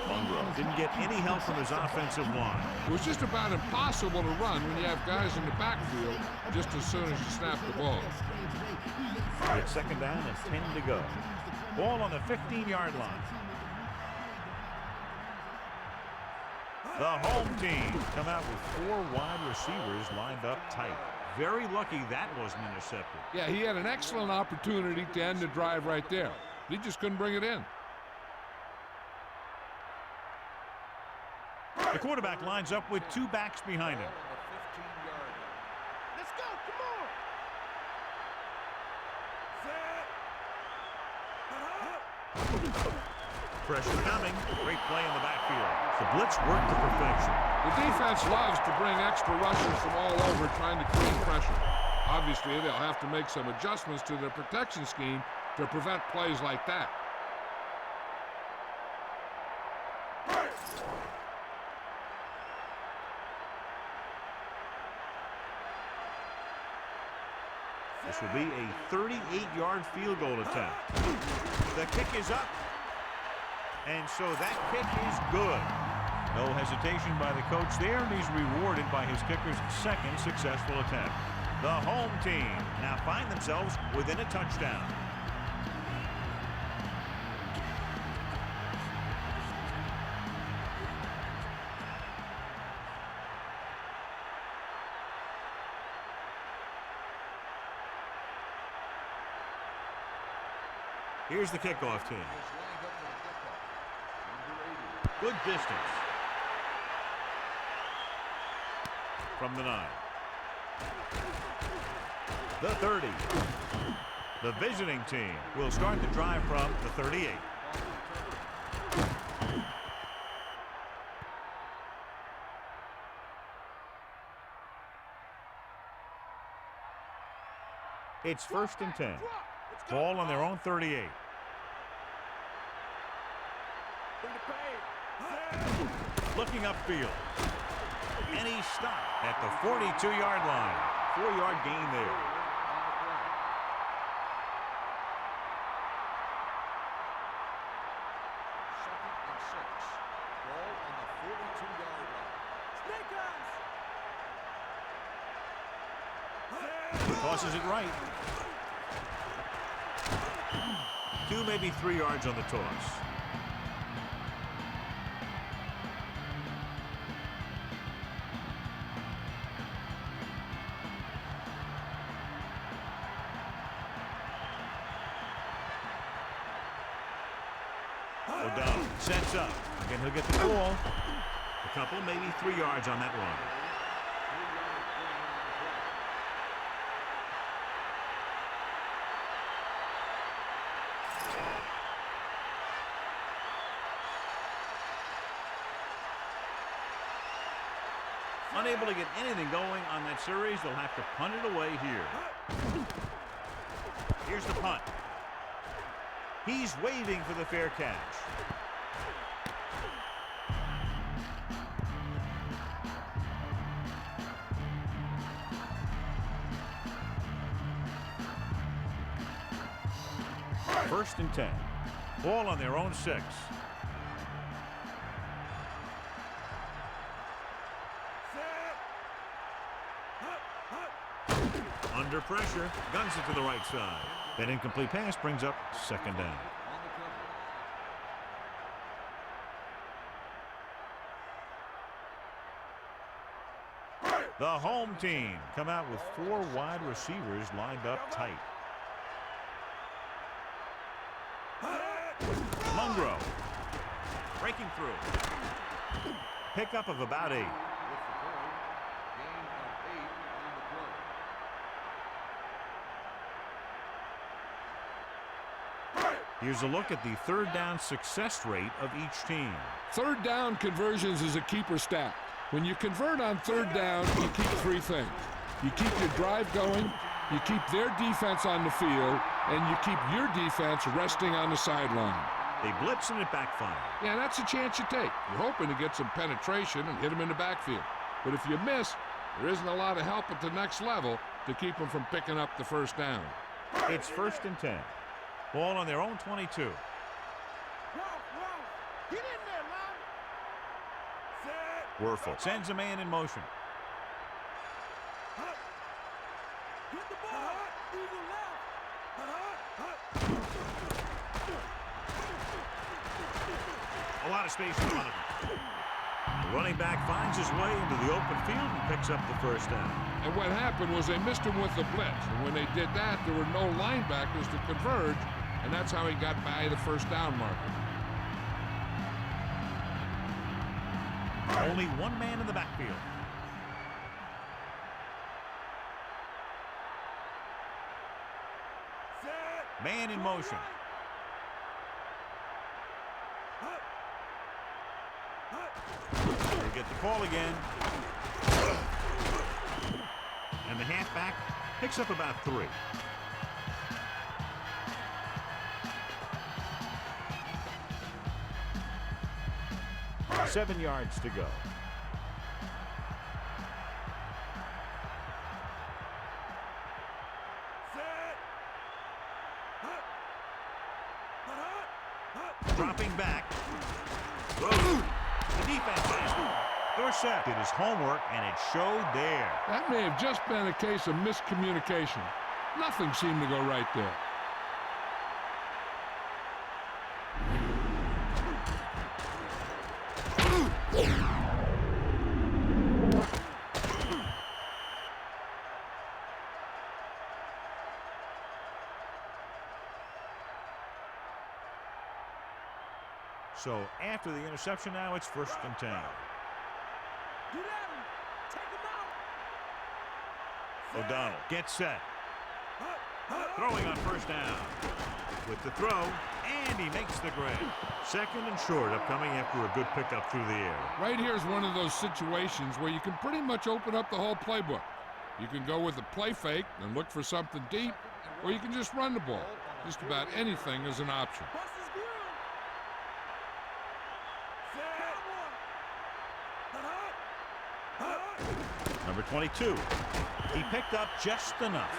Mungro didn't get any help from his offensive line. It was just about impossible to run when you have guys in the backfield just as soon as you snap the ball. It's 2nd down and 10 to go. Ball on the 15-yard line. The home team come out with 4 wide receivers lined up tight. Very lucky that wasn't intercepted. Yeah, he had an excellent opportunity to end the drive right there. He just couldn't bring it in. The quarterback lines up with 2 backs behind him. Let's go, come on. Pressure coming. Great play in the backfield. The blitz worked to perfection. The defense loves to bring extra rushers from all over trying to create pressure. Obviously, they'll have to make some adjustments to their protection scheme to prevent plays like that. This will be a 38-yard field goal attempt. The kick is up. And so that kick is good. No hesitation by the coach there, and he's rewarded by his kicker's 2nd successful attempt. The home team now find themselves within a touchdown. Here's the kickoff team. Good distance. From the 9. The 30. The visiting team will start the drive from the 38. It's 1st and 10. Ball on their own 38. Bring the pain. Looking upfield. And he stopped at the 42-yard line. 4-yard gain there. Second and 6. Ball on the 42-yard line. Tosses it right. 2, maybe 3 yards on the toss. O'Donnell sets up. Again, he'll get the ball. A couple, maybe 3 yards on that run. Unable to get anything going on that series, they'll have to punt it away here. Here's the punt. He's waiting for the fair catch. First and 10. Ball on their own 6. Under pressure, guns it to the right side. That incomplete pass brings up second down. The home team come out with 4 wide receivers lined up tight. Mungro breaking through. Pickup of about 8. Here's a look at the third down success rate of each team. Third down conversions is a keeper stat. When you convert on third down, you keep 3 things. You keep your drive going, you keep their defense on the field, and you keep your defense resting on the sideline. They blitz and it backfires. Yeah, that's a chance you take. You're hoping to get some penetration and hit them in the backfield. But if you miss, there isn't a lot of help at the next level to keep them from picking up the first down. It's first and 10. Ball on their own 22. Get in there, man. Wuerffel sends a man in motion. Get the ball. Eagle left. A lot of space in front of him. The running back finds his way into the open field and picks up the first down. And what happened was they missed him with the blitz. And when they did that, there were no linebackers to converge, and that's how he got by the first down marker. Only one man in the backfield. Man in motion. They get the call again. And the halfback picks up about 3. Seven yards to go. Dropping back. Throws. The defense has it. Dorsett did his homework, and it showed there. That may have just been a case of miscommunication. Nothing seemed to go right there. So after the interception now, it's first and 10. Get at him. Take him out. O'Donnell gets set. Throwing on first down. With the throw, and he makes the grab. Second and short upcoming after a good pickup through the air. Right here is one of those situations where you can pretty much open up the whole playbook. You can go with a play fake and look for something deep, or you can just run the ball. Just about anything is an option. Bust his groove. Number 22. He picked up just enough.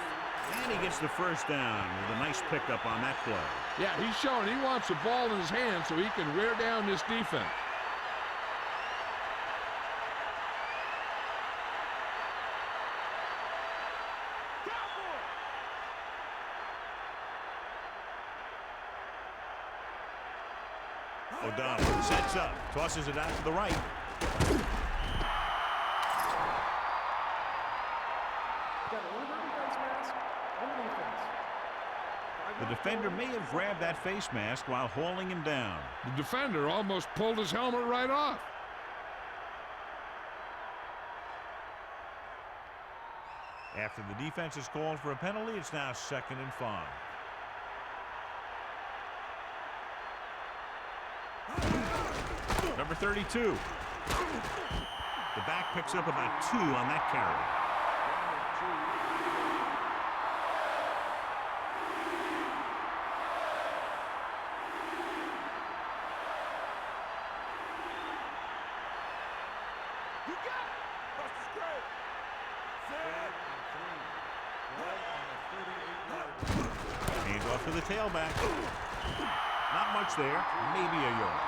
And he gets the first down with a nice pickup on that play. Yeah, he's showing he wants the ball in his hand so he can wear down this defense. O'Donnell sets up, tosses it out to the right. The defender may have grabbed that face mask while hauling him down. The defender almost pulled his helmet right off. After the defense is called for a penalty, it's now 2nd and 5. Number 32. The back picks up about 2 on that carry. Hands off to the tailback. Not much there, maybe a yard.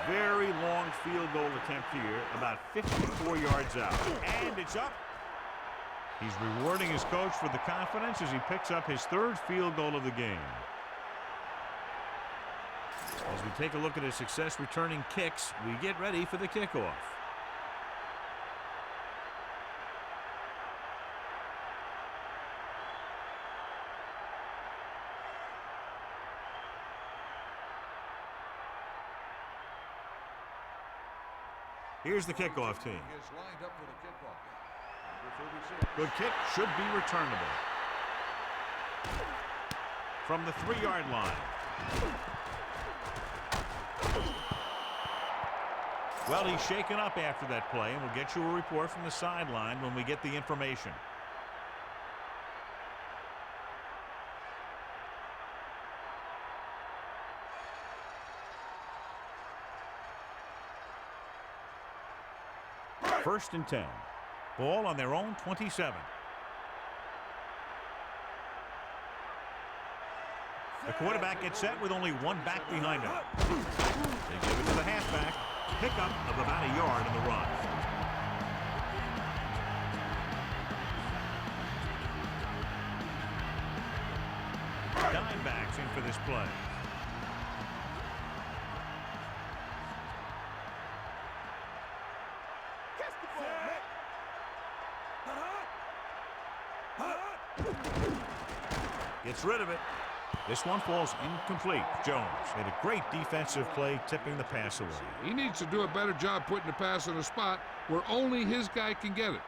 Very long field goal attempt here, about 54 yards out. And it's up. He's rewarding his coach for the confidence as he picks up his 3rd field goal of the game. As we take a look at his success returning kicks, we get ready for the kickoff. Here's the kickoff team. Good kick, should be returnable. From the 3-yard line. Well, he's shaken up after that play, and we'll get you a report from the sideline when we get the information. First and 10. Ball on their own 27. The quarterback gets set with only one back behind him. They give it to the halfback. Pickup of about a yard in the run. Dime backs in for this play. Gets rid of it. This one falls incomplete. Jones made a great defensive play, tipping the pass away. He needs to do a better job putting the pass in a spot where only his guy can get it.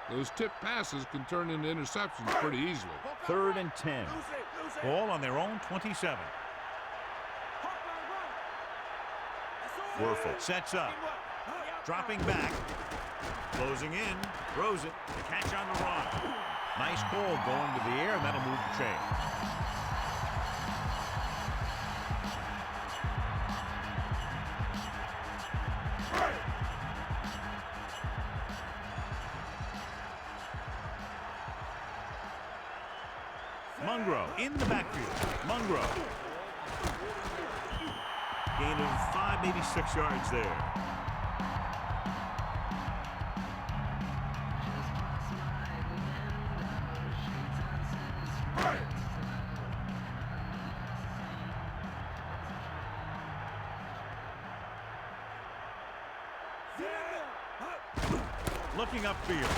Those tipped passes can turn into interceptions pretty easily. 3rd and 10. Ball on their own 27. Wuerffel sets up. Dropping back. Closing in. Throws it. The catch on the run. Nice call going to the air, and that'll move the chains. Mungro in the backfield. Mungro. Gain of 5, maybe 6 yards there. Looking upfield.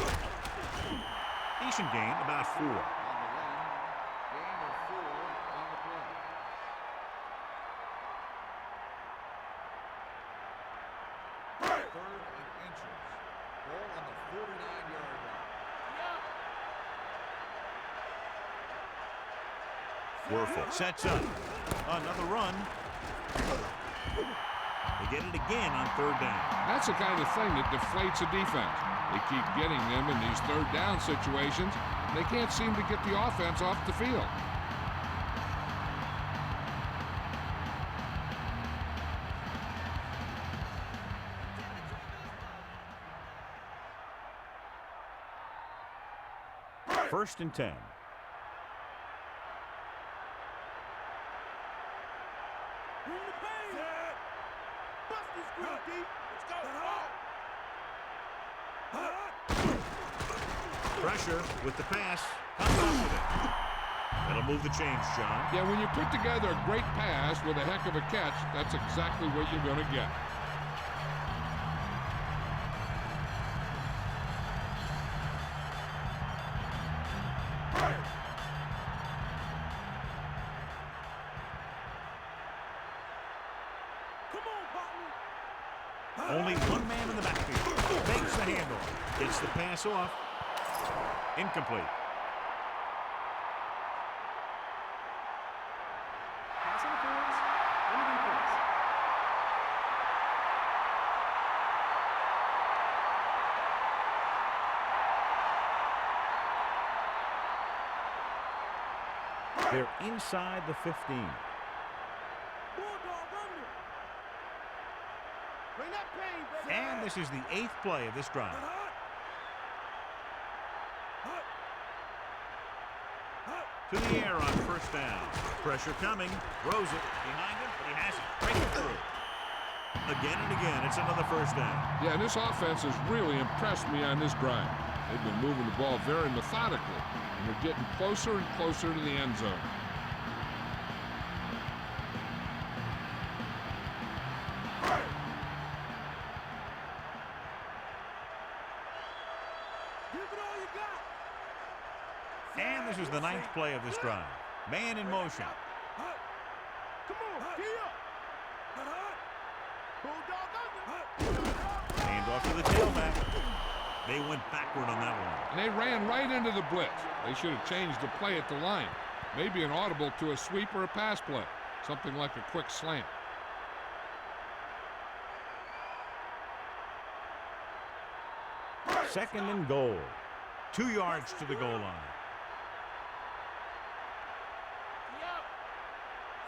Decent gain, about 4. Wuerffel sets up. Another run. They get it again on third down. That's the kind of thing that deflates a defense. They keep getting them in these third down situations. They can't seem to get the offense off the field. First and 10. Bring the pain. Bust this screen, D. Let's go. Pressure with the pass. Comes up with it. That'll move the chains, John. Yeah, when you put together a great pass with a heck of a catch, that's exactly what you're going to get. Only one man in the backfield. Makes the handle. Gets the pass off. Incomplete. Pass interference on the defense. They're inside the 15. Bring that pain, baby. And this is the 8th play of this drive. To the air on first down. Pressure coming. Throws it behind him, but he has it. Breaking through. Again and again, it's another first down. Yeah, and this offense has really impressed me on this drive. They've been moving the ball very methodically, and they're getting closer and closer to the end zone. And this is the 9th play of this drive. Man in motion. Come on, get up. Hand off to the tailback. They went backward on that one. And they ran right into the blitz. They should have changed the play at the line. Maybe an audible to a sweep or a pass play. Something like a quick slant. Second and goal. 2 yards to the goal line.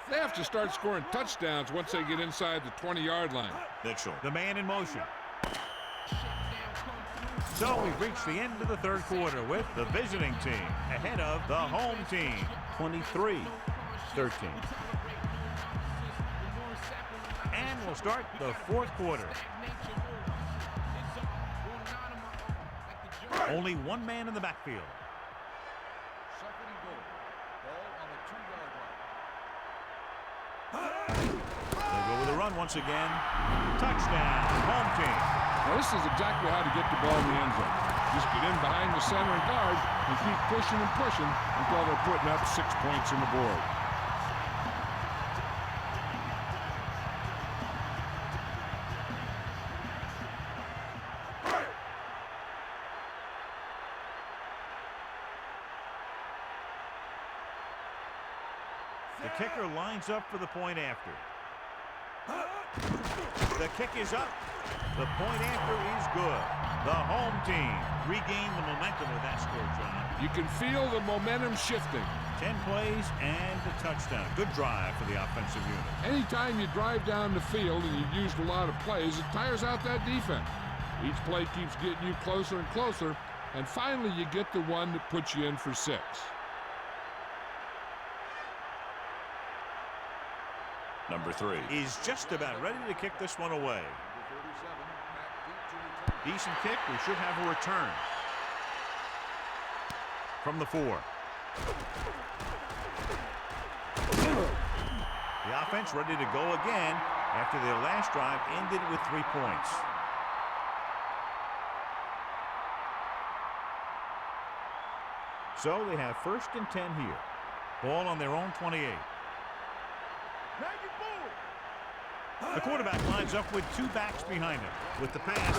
They have to start scoring touchdowns once they get inside the 20-yard line. Mitchell, the man in motion. So we've reached the end of the third quarter with the visiting team ahead of the home team, 23-13. And we'll start the fourth quarter. Only one man in the backfield. Second and goal. Ball on the 2-yard line. They go with a run once again. Touchdown, home team. Now, this is exactly how to get the ball in the end zone. Just get in behind the center and guard and keep pushing and pushing until they're putting up 6 points on the board. The kicker lines up for the point after. The kick is up. The point after is good. The home team regained the momentum with that score, John. You can feel the momentum shifting. 10 plays and a touchdown. Good drive for the offensive unit. Anytime you drive down the field and you've used a lot of plays, it tires out that defense. Each play keeps getting you closer and closer, and finally you get the one that puts you in for 6. Number 3 is just about ready to kick this one away. Number 37, back deep to return. Decent kick. We should have a return. From the 4. The offense ready to go again after their last drive ended with 3 points. So they have first and 10 here. Ball on their own 28. The quarterback lines up with 2 backs behind him. With the pass,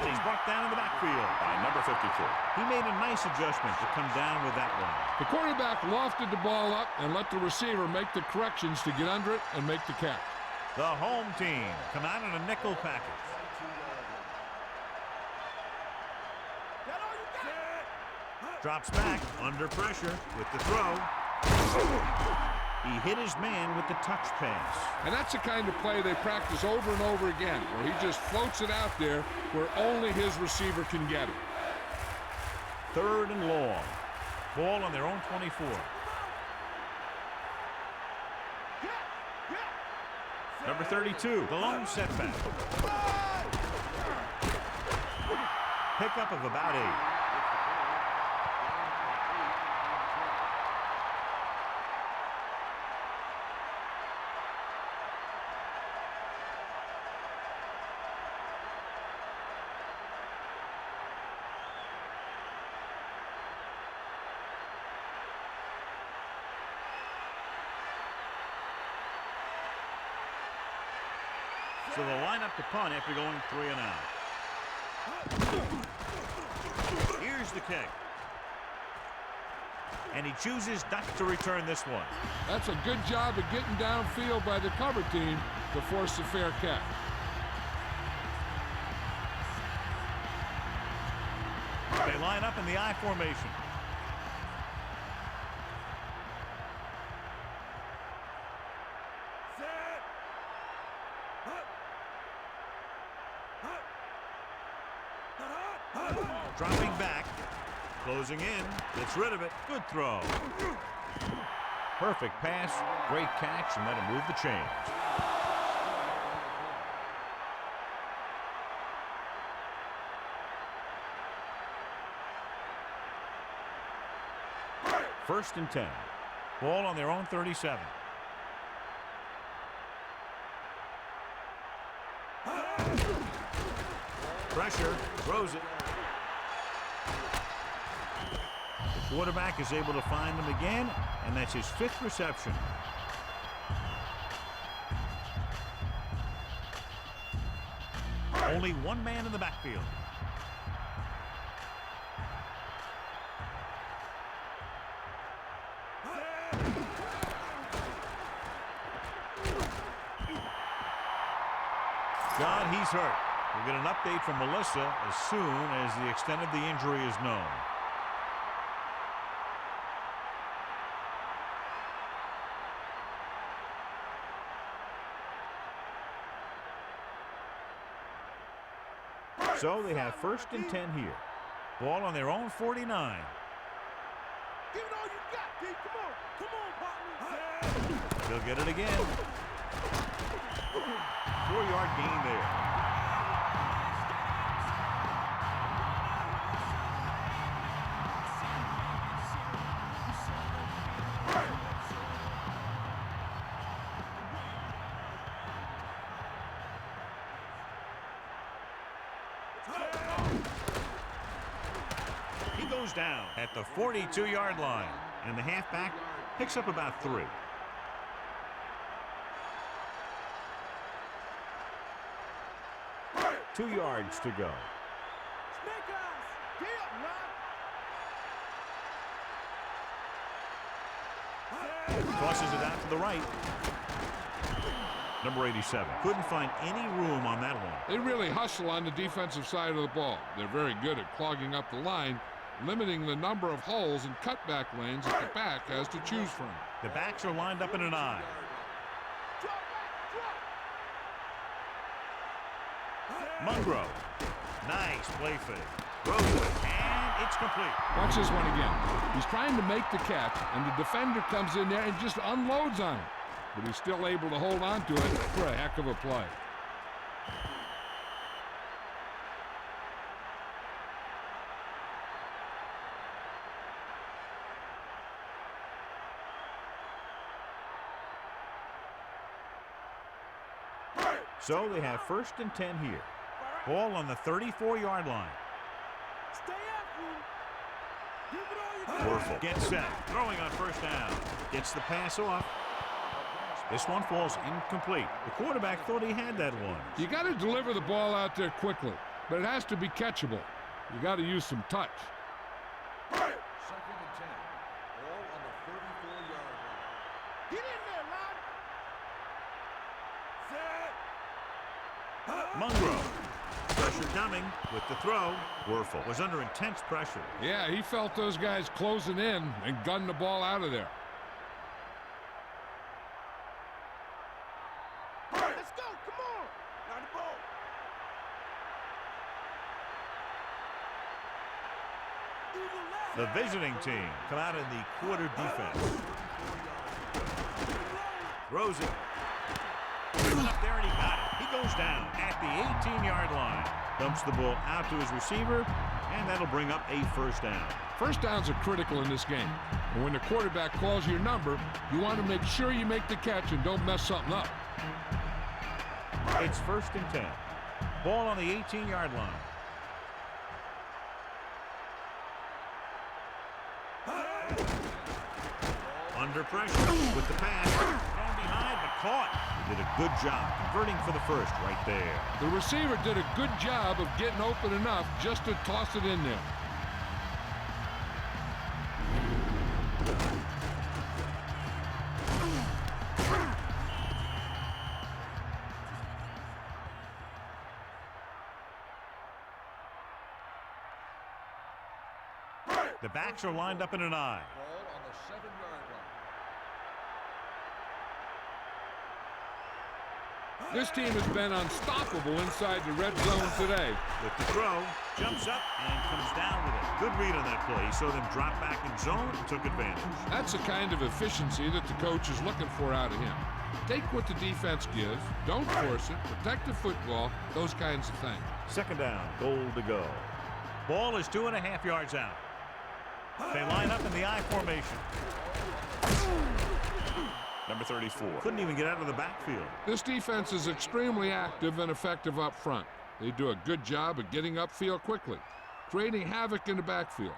he's brought down in the backfield by number 52. He made a nice adjustment to come down with that one. The quarterback lofted the ball up and let the receiver make the corrections to get under it and make the catch. The home team come out in a nickel package. Drops back under pressure with the throw. He hit his man with the touch pass. And that's the kind of play they practice over and over again, where he just floats it out there where only his receiver can get it. 3rd and long. Ball on their own 24. Number 32, the lone setback. Pickup of about 8. So they'll line up to punt after going 3 and out. Here's the kick. And he chooses not to return this one. That's a good job of getting downfield by the cover team to force a fair catch. They line up in the I formation. Dropping back, closing in, gets rid of it. Good throw. Perfect pass, great catch, and that'll move the chains. First and 10. Ball on their own 37. Pressure, throws it. The quarterback is able to find him again, and that's his 5th reception. Only one man in the backfield. John, he's hurt. We'll get an update from Melissa as soon as the extent of the injury is known. So they have first and 10 here. Ball on their own 49. Give it all you got, D. Come on, partner. They'll get it again. 4-yard gain there. He goes down at the 42-yard line, and the halfback picks up about 3. Two yards to go. Snake eyes. Get up, Rod. Tosses it out to the right. Number 87. Couldn't find any room on that one. They really hustle on the defensive side of the ball. They're very good at clogging up the line, limiting the number of holes and cutback lanes that the back has to choose from. The backs are lined up in an I. Mungro. Nice play fake. Throws it, and it's complete. Watch this one again. He's trying to make the catch, and the defender comes in there and just unloads on him. But he's still able to hold on to it for a heck of a play. So they have first and 10 here. Ball on the 34-yard line. Stay after him. Give it all you got. Wuerffel gets set. Throwing on first down. Gets the pass off. This one falls incomplete. The quarterback thought he had that one. You got to deliver the ball out there quickly, but it has to be catchable. You got to use some touch. Second and 10. All on the 34-yard line. Get in there, Rod. Munro. Pressure coming with the throw. Wuerffel was under intense pressure. Yeah, he felt those guys closing in and gunned the ball out of there. Let's go. Come on. Got the ball. The visiting team come out in the quarter defense. Throws it. Up there and he got it. He goes down at the 18-yard line. Dumps the ball out to his receiver, and that'll bring up a first down. First downs are critical in this game. And when the quarterback calls your number, you want to make sure you make the catch and don't mess something up. It's 1st and 10. Ball on the 18-yard line. Under pressure with the pass. Thrown behind, but caught. Did a good job converting for the first right there. The receiver did a good job of getting open enough just to toss it in there. The backs are lined up in an I. Ball on the 7-yard line. This team has been unstoppable inside the red zone today. With the throw, jumps up and comes down with it. Good read on that play. He saw them drop back in zone and took advantage. That's the kind of efficiency that the coach is looking for out of him. Take what the defense gives, don't force it, protect the football, those kinds of things. 2nd down, goal to go. Ball is 2.5 yards out. They line up in the I formation. Number 34. Couldn't even get out of the backfield. This defense is extremely active and effective up front. They do a good job of getting upfield quickly, creating havoc in the backfield.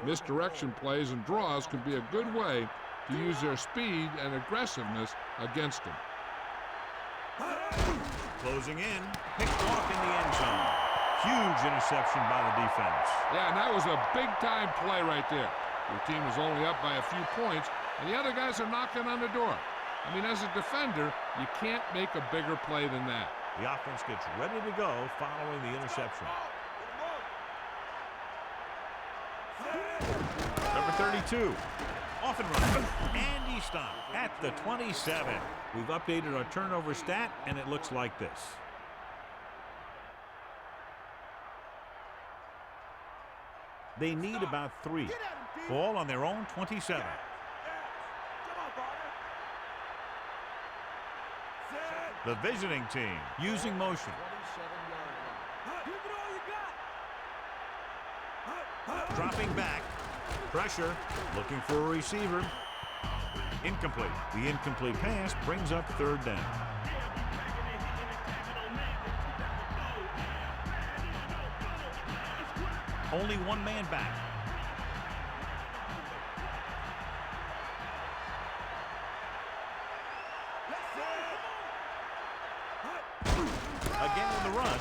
Misdirection plays and draws can be a good way to use their speed and aggressiveness against them. Closing in, picked off in the end zone. Huge interception by the defense. Yeah, and that was a big-time play right there. Your team was only up by a few points, and the other guys are knocking on the door. I mean, as a defender, you can't make a bigger play than that. The offense gets ready to go following the interception. Number 32. Off and running. And he stopped at the 27. We've updated our turnover stat, and it looks like this. They need about 3. Ball on their own 27. The visiting team using motion. 27-yard line. Dropping back. Pressure. Looking for a receiver. Incomplete. The incomplete pass brings up 3rd down. Only one man back. Again on the run.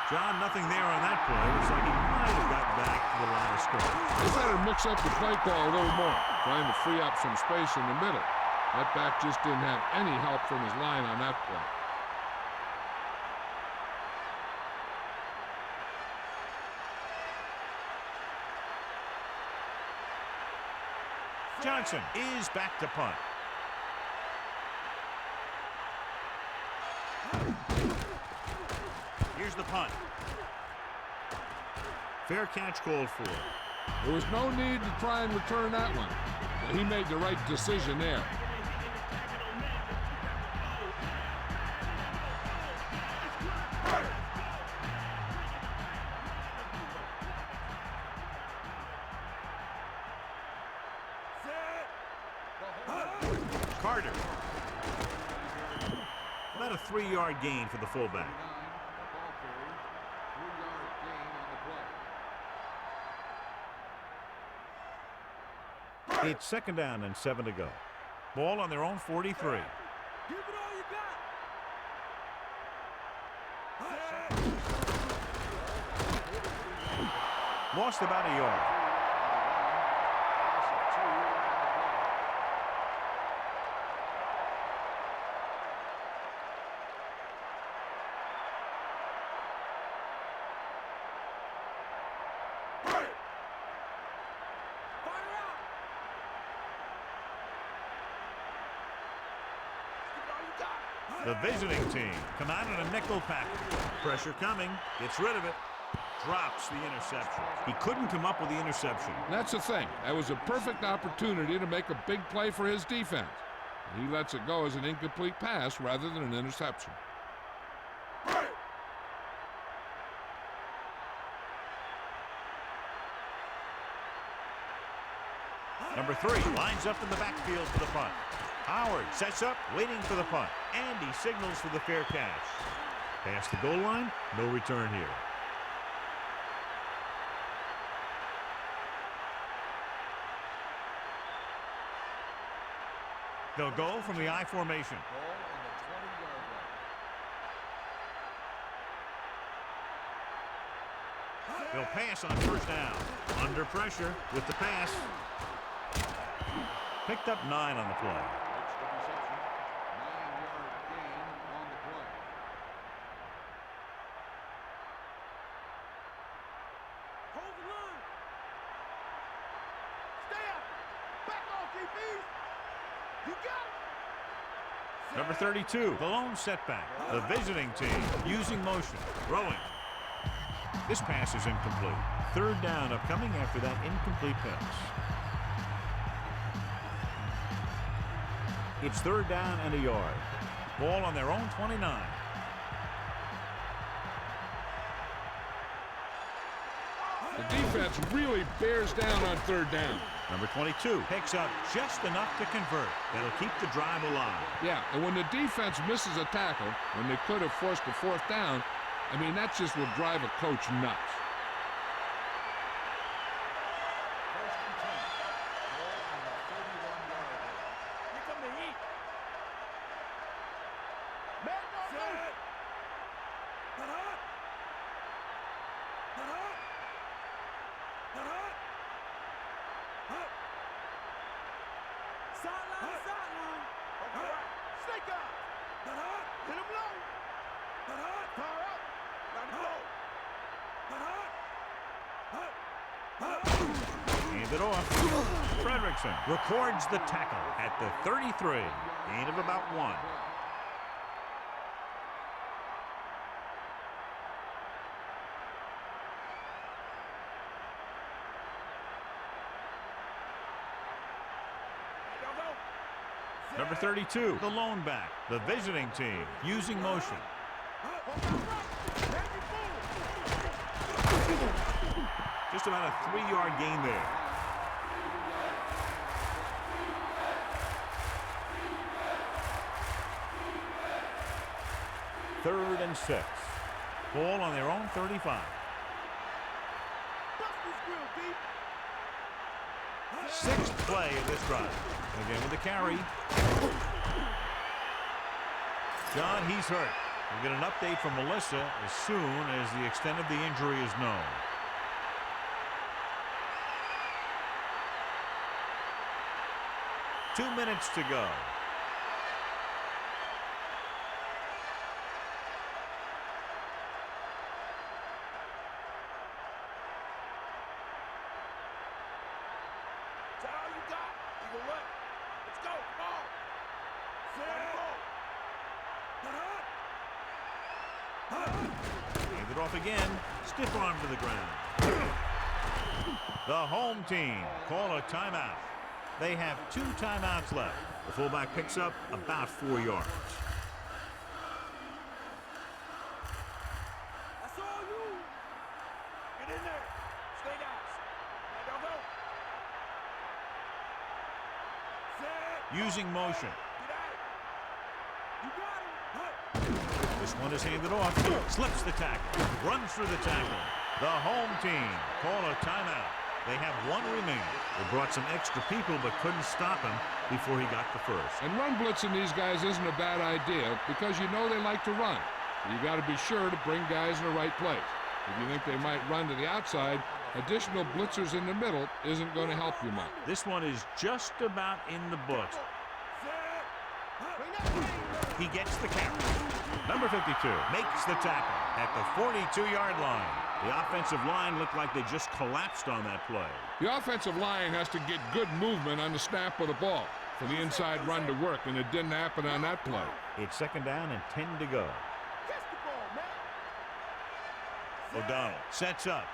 John, nothing there on that play. Looks like he might have gotten back to the line of scrimmage. They better mix up the play call a little more, trying to free up some space in the middle. That back just didn't have any help from his line on that play. Johnson is back to punt. Here's the punt. Fair catch called for. There was no need to try and return that one. But he made the right decision there. Carter. About a 3-yard gain for the fullback. Ball carry. 3-yard gain on the play. It's 2nd down and 7 to go. Ball on their own 43. Give it all you got. Lost about a yard. The visiting team come out in a nickel package. Pressure coming. Gets rid of it. Drops the interception. He couldn't come up with the interception. That's the thing. That was a perfect opportunity to make a big play for his defense. He lets it go as an incomplete pass rather than an interception. Number 3 lines up in the backfield for the punt. Howard sets up, waiting for the punt. And he signals for the fair catch. Past the goal line, no return here. They'll go from the I formation. They'll pass on first down. Under pressure with the pass. Picked up 9 on the play. Hold the line. Stay up. Back off, DBs. You got it. Number 32, the lone setback. The visiting team using motion. Throwing. This pass is incomplete. Third down upcoming after that incomplete pass. It's third down and a yard. Ball on their own 29. The defense really bears down on third down. Number 22 picks up just enough to convert. That'll keep the drive alive. Yeah, and when the defense misses a tackle, when they could have forced a fourth down, I mean, that just will drive a coach nuts. Here come the heat. Man, no, no. Sideline, sideline. Snake up. Hit him low. Fire up. Hand it off. Fredrickson records the tackle at the 33. Gain of about 1. Number 32, the lone back. The visiting team using motion. Just about a 3-yard gain there. Third and 6. Ball on their own 35. Sixth play of this drive. Again with the carry. John, he's hurt. We'll get an update from Melissa as soon as the extent of the injury is known. Two minutes to go. That's all you got. You can look. Let's go. Come on. Hand it off again. Stiff arm to the ground. The home team call a timeout. They have 2 timeouts left. The fullback picks up about 4 yards. That's all you. Get in there. Stay down. Now don't go. Set. Using motion. Get out. You got him. This one is handed off. Slips the tackle. Runs through the tackle. The home team call a timeout. They have 1 remaining. They brought some extra people but couldn't stop him before he got the first. And run blitzing these guys isn't a bad idea because you know they like to run. You got to be sure to bring guys in the right place. If you think they might run to the outside, additional blitzers in the middle isn't going to help you much. This one is just about in the books. He gets the carry. Number 52 makes the tackle at the 42-yard line. The offensive line looked like they just collapsed on that play. The offensive line has to get good movement on the snap of the ball for the inside run to work, and it didn't happen on that play. It's 2nd down and 10 to go. Catch the ball, man. O'Donnell sets up.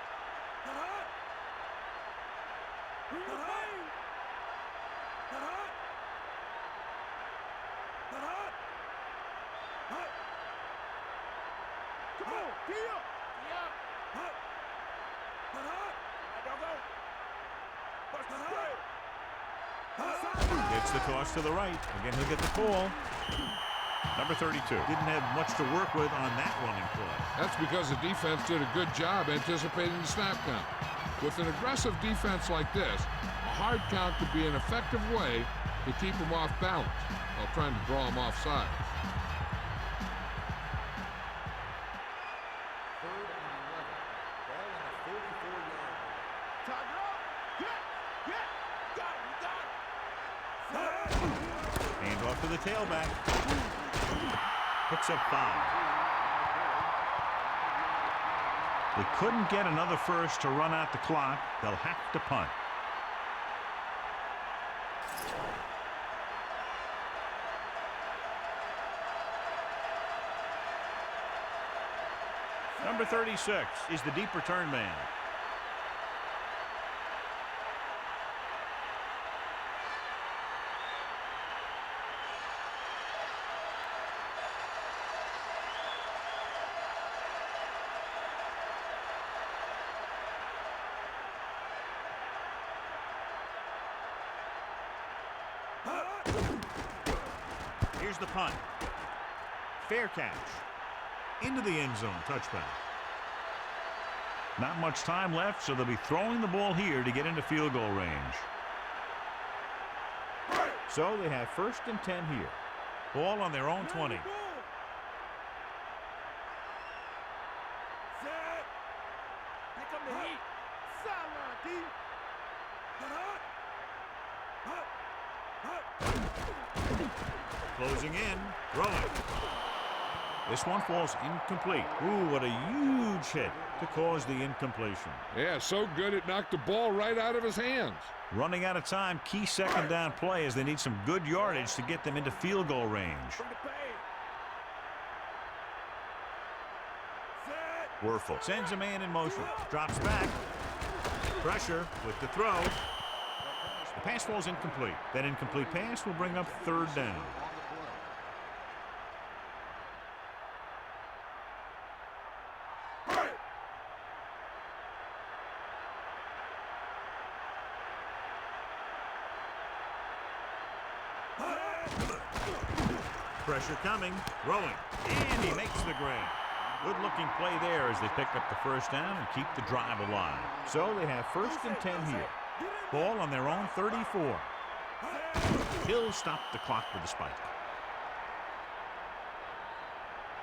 Come on, get up. Gets the toss to the right. Again, he'll get the call. Number 32. Didn't have much to work with on that running play. That's because the defense did a good job anticipating the snap count. With an aggressive defense like this, a hard count could be an effective way to keep them off balance while trying to draw them off sides. 3rd and 11. Ball on the 44-yard line. Tiger up. Get. Got it. Hands off to the tailback. Picks up 5. They couldn't get another first to run out the clock. They'll have to punt. Number 36 is the deep return man. Here's the punt. Fair catch. Into the end zone. Touchback. Not much time left, so they'll be throwing the ball here to get into field goal range. So they have 1st and 10 here. Ball on their own 20. Set. Pick up the heat. Sideline, D. Closing in. Throwing. This one falls incomplete. Ooh, what a huge hit to cause the incompletion. Yeah, so good it knocked the ball right out of his hands. Running out of time, key 2nd down play as they need some good yardage to get them into field goal range. Wuerffel sends a man in motion. Drops back. Pressure with the throw. The pass falls incomplete. That incomplete pass will bring up 3rd down. Pressure coming, throwing, and he makes the grab. Good-looking play there as they pick up the 1st down and keep the drive alive. So they have 1st and 10 here. Ball on their own 34. He'll stop the clock with a spike.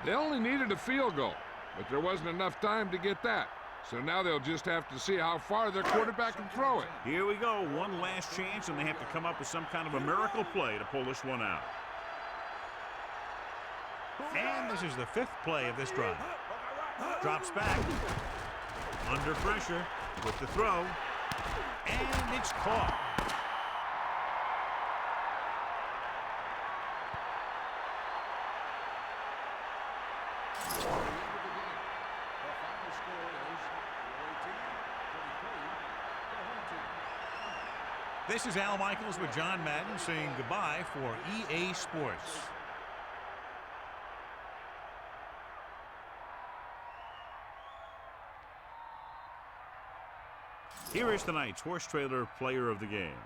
They only needed a field goal, but there wasn't enough time to get that. So now they'll just have to see how far their quarterback can throw it. Here we go, one last chance, and they have to come up with some kind of a miracle play to pull this one out. And this is the 5th play of this drive. Drops back. Under pressure with the throw. And it's caught. This is Al Michaels with John Madden saying goodbye for EA Sports. Here is tonight's horse trailer player of the game.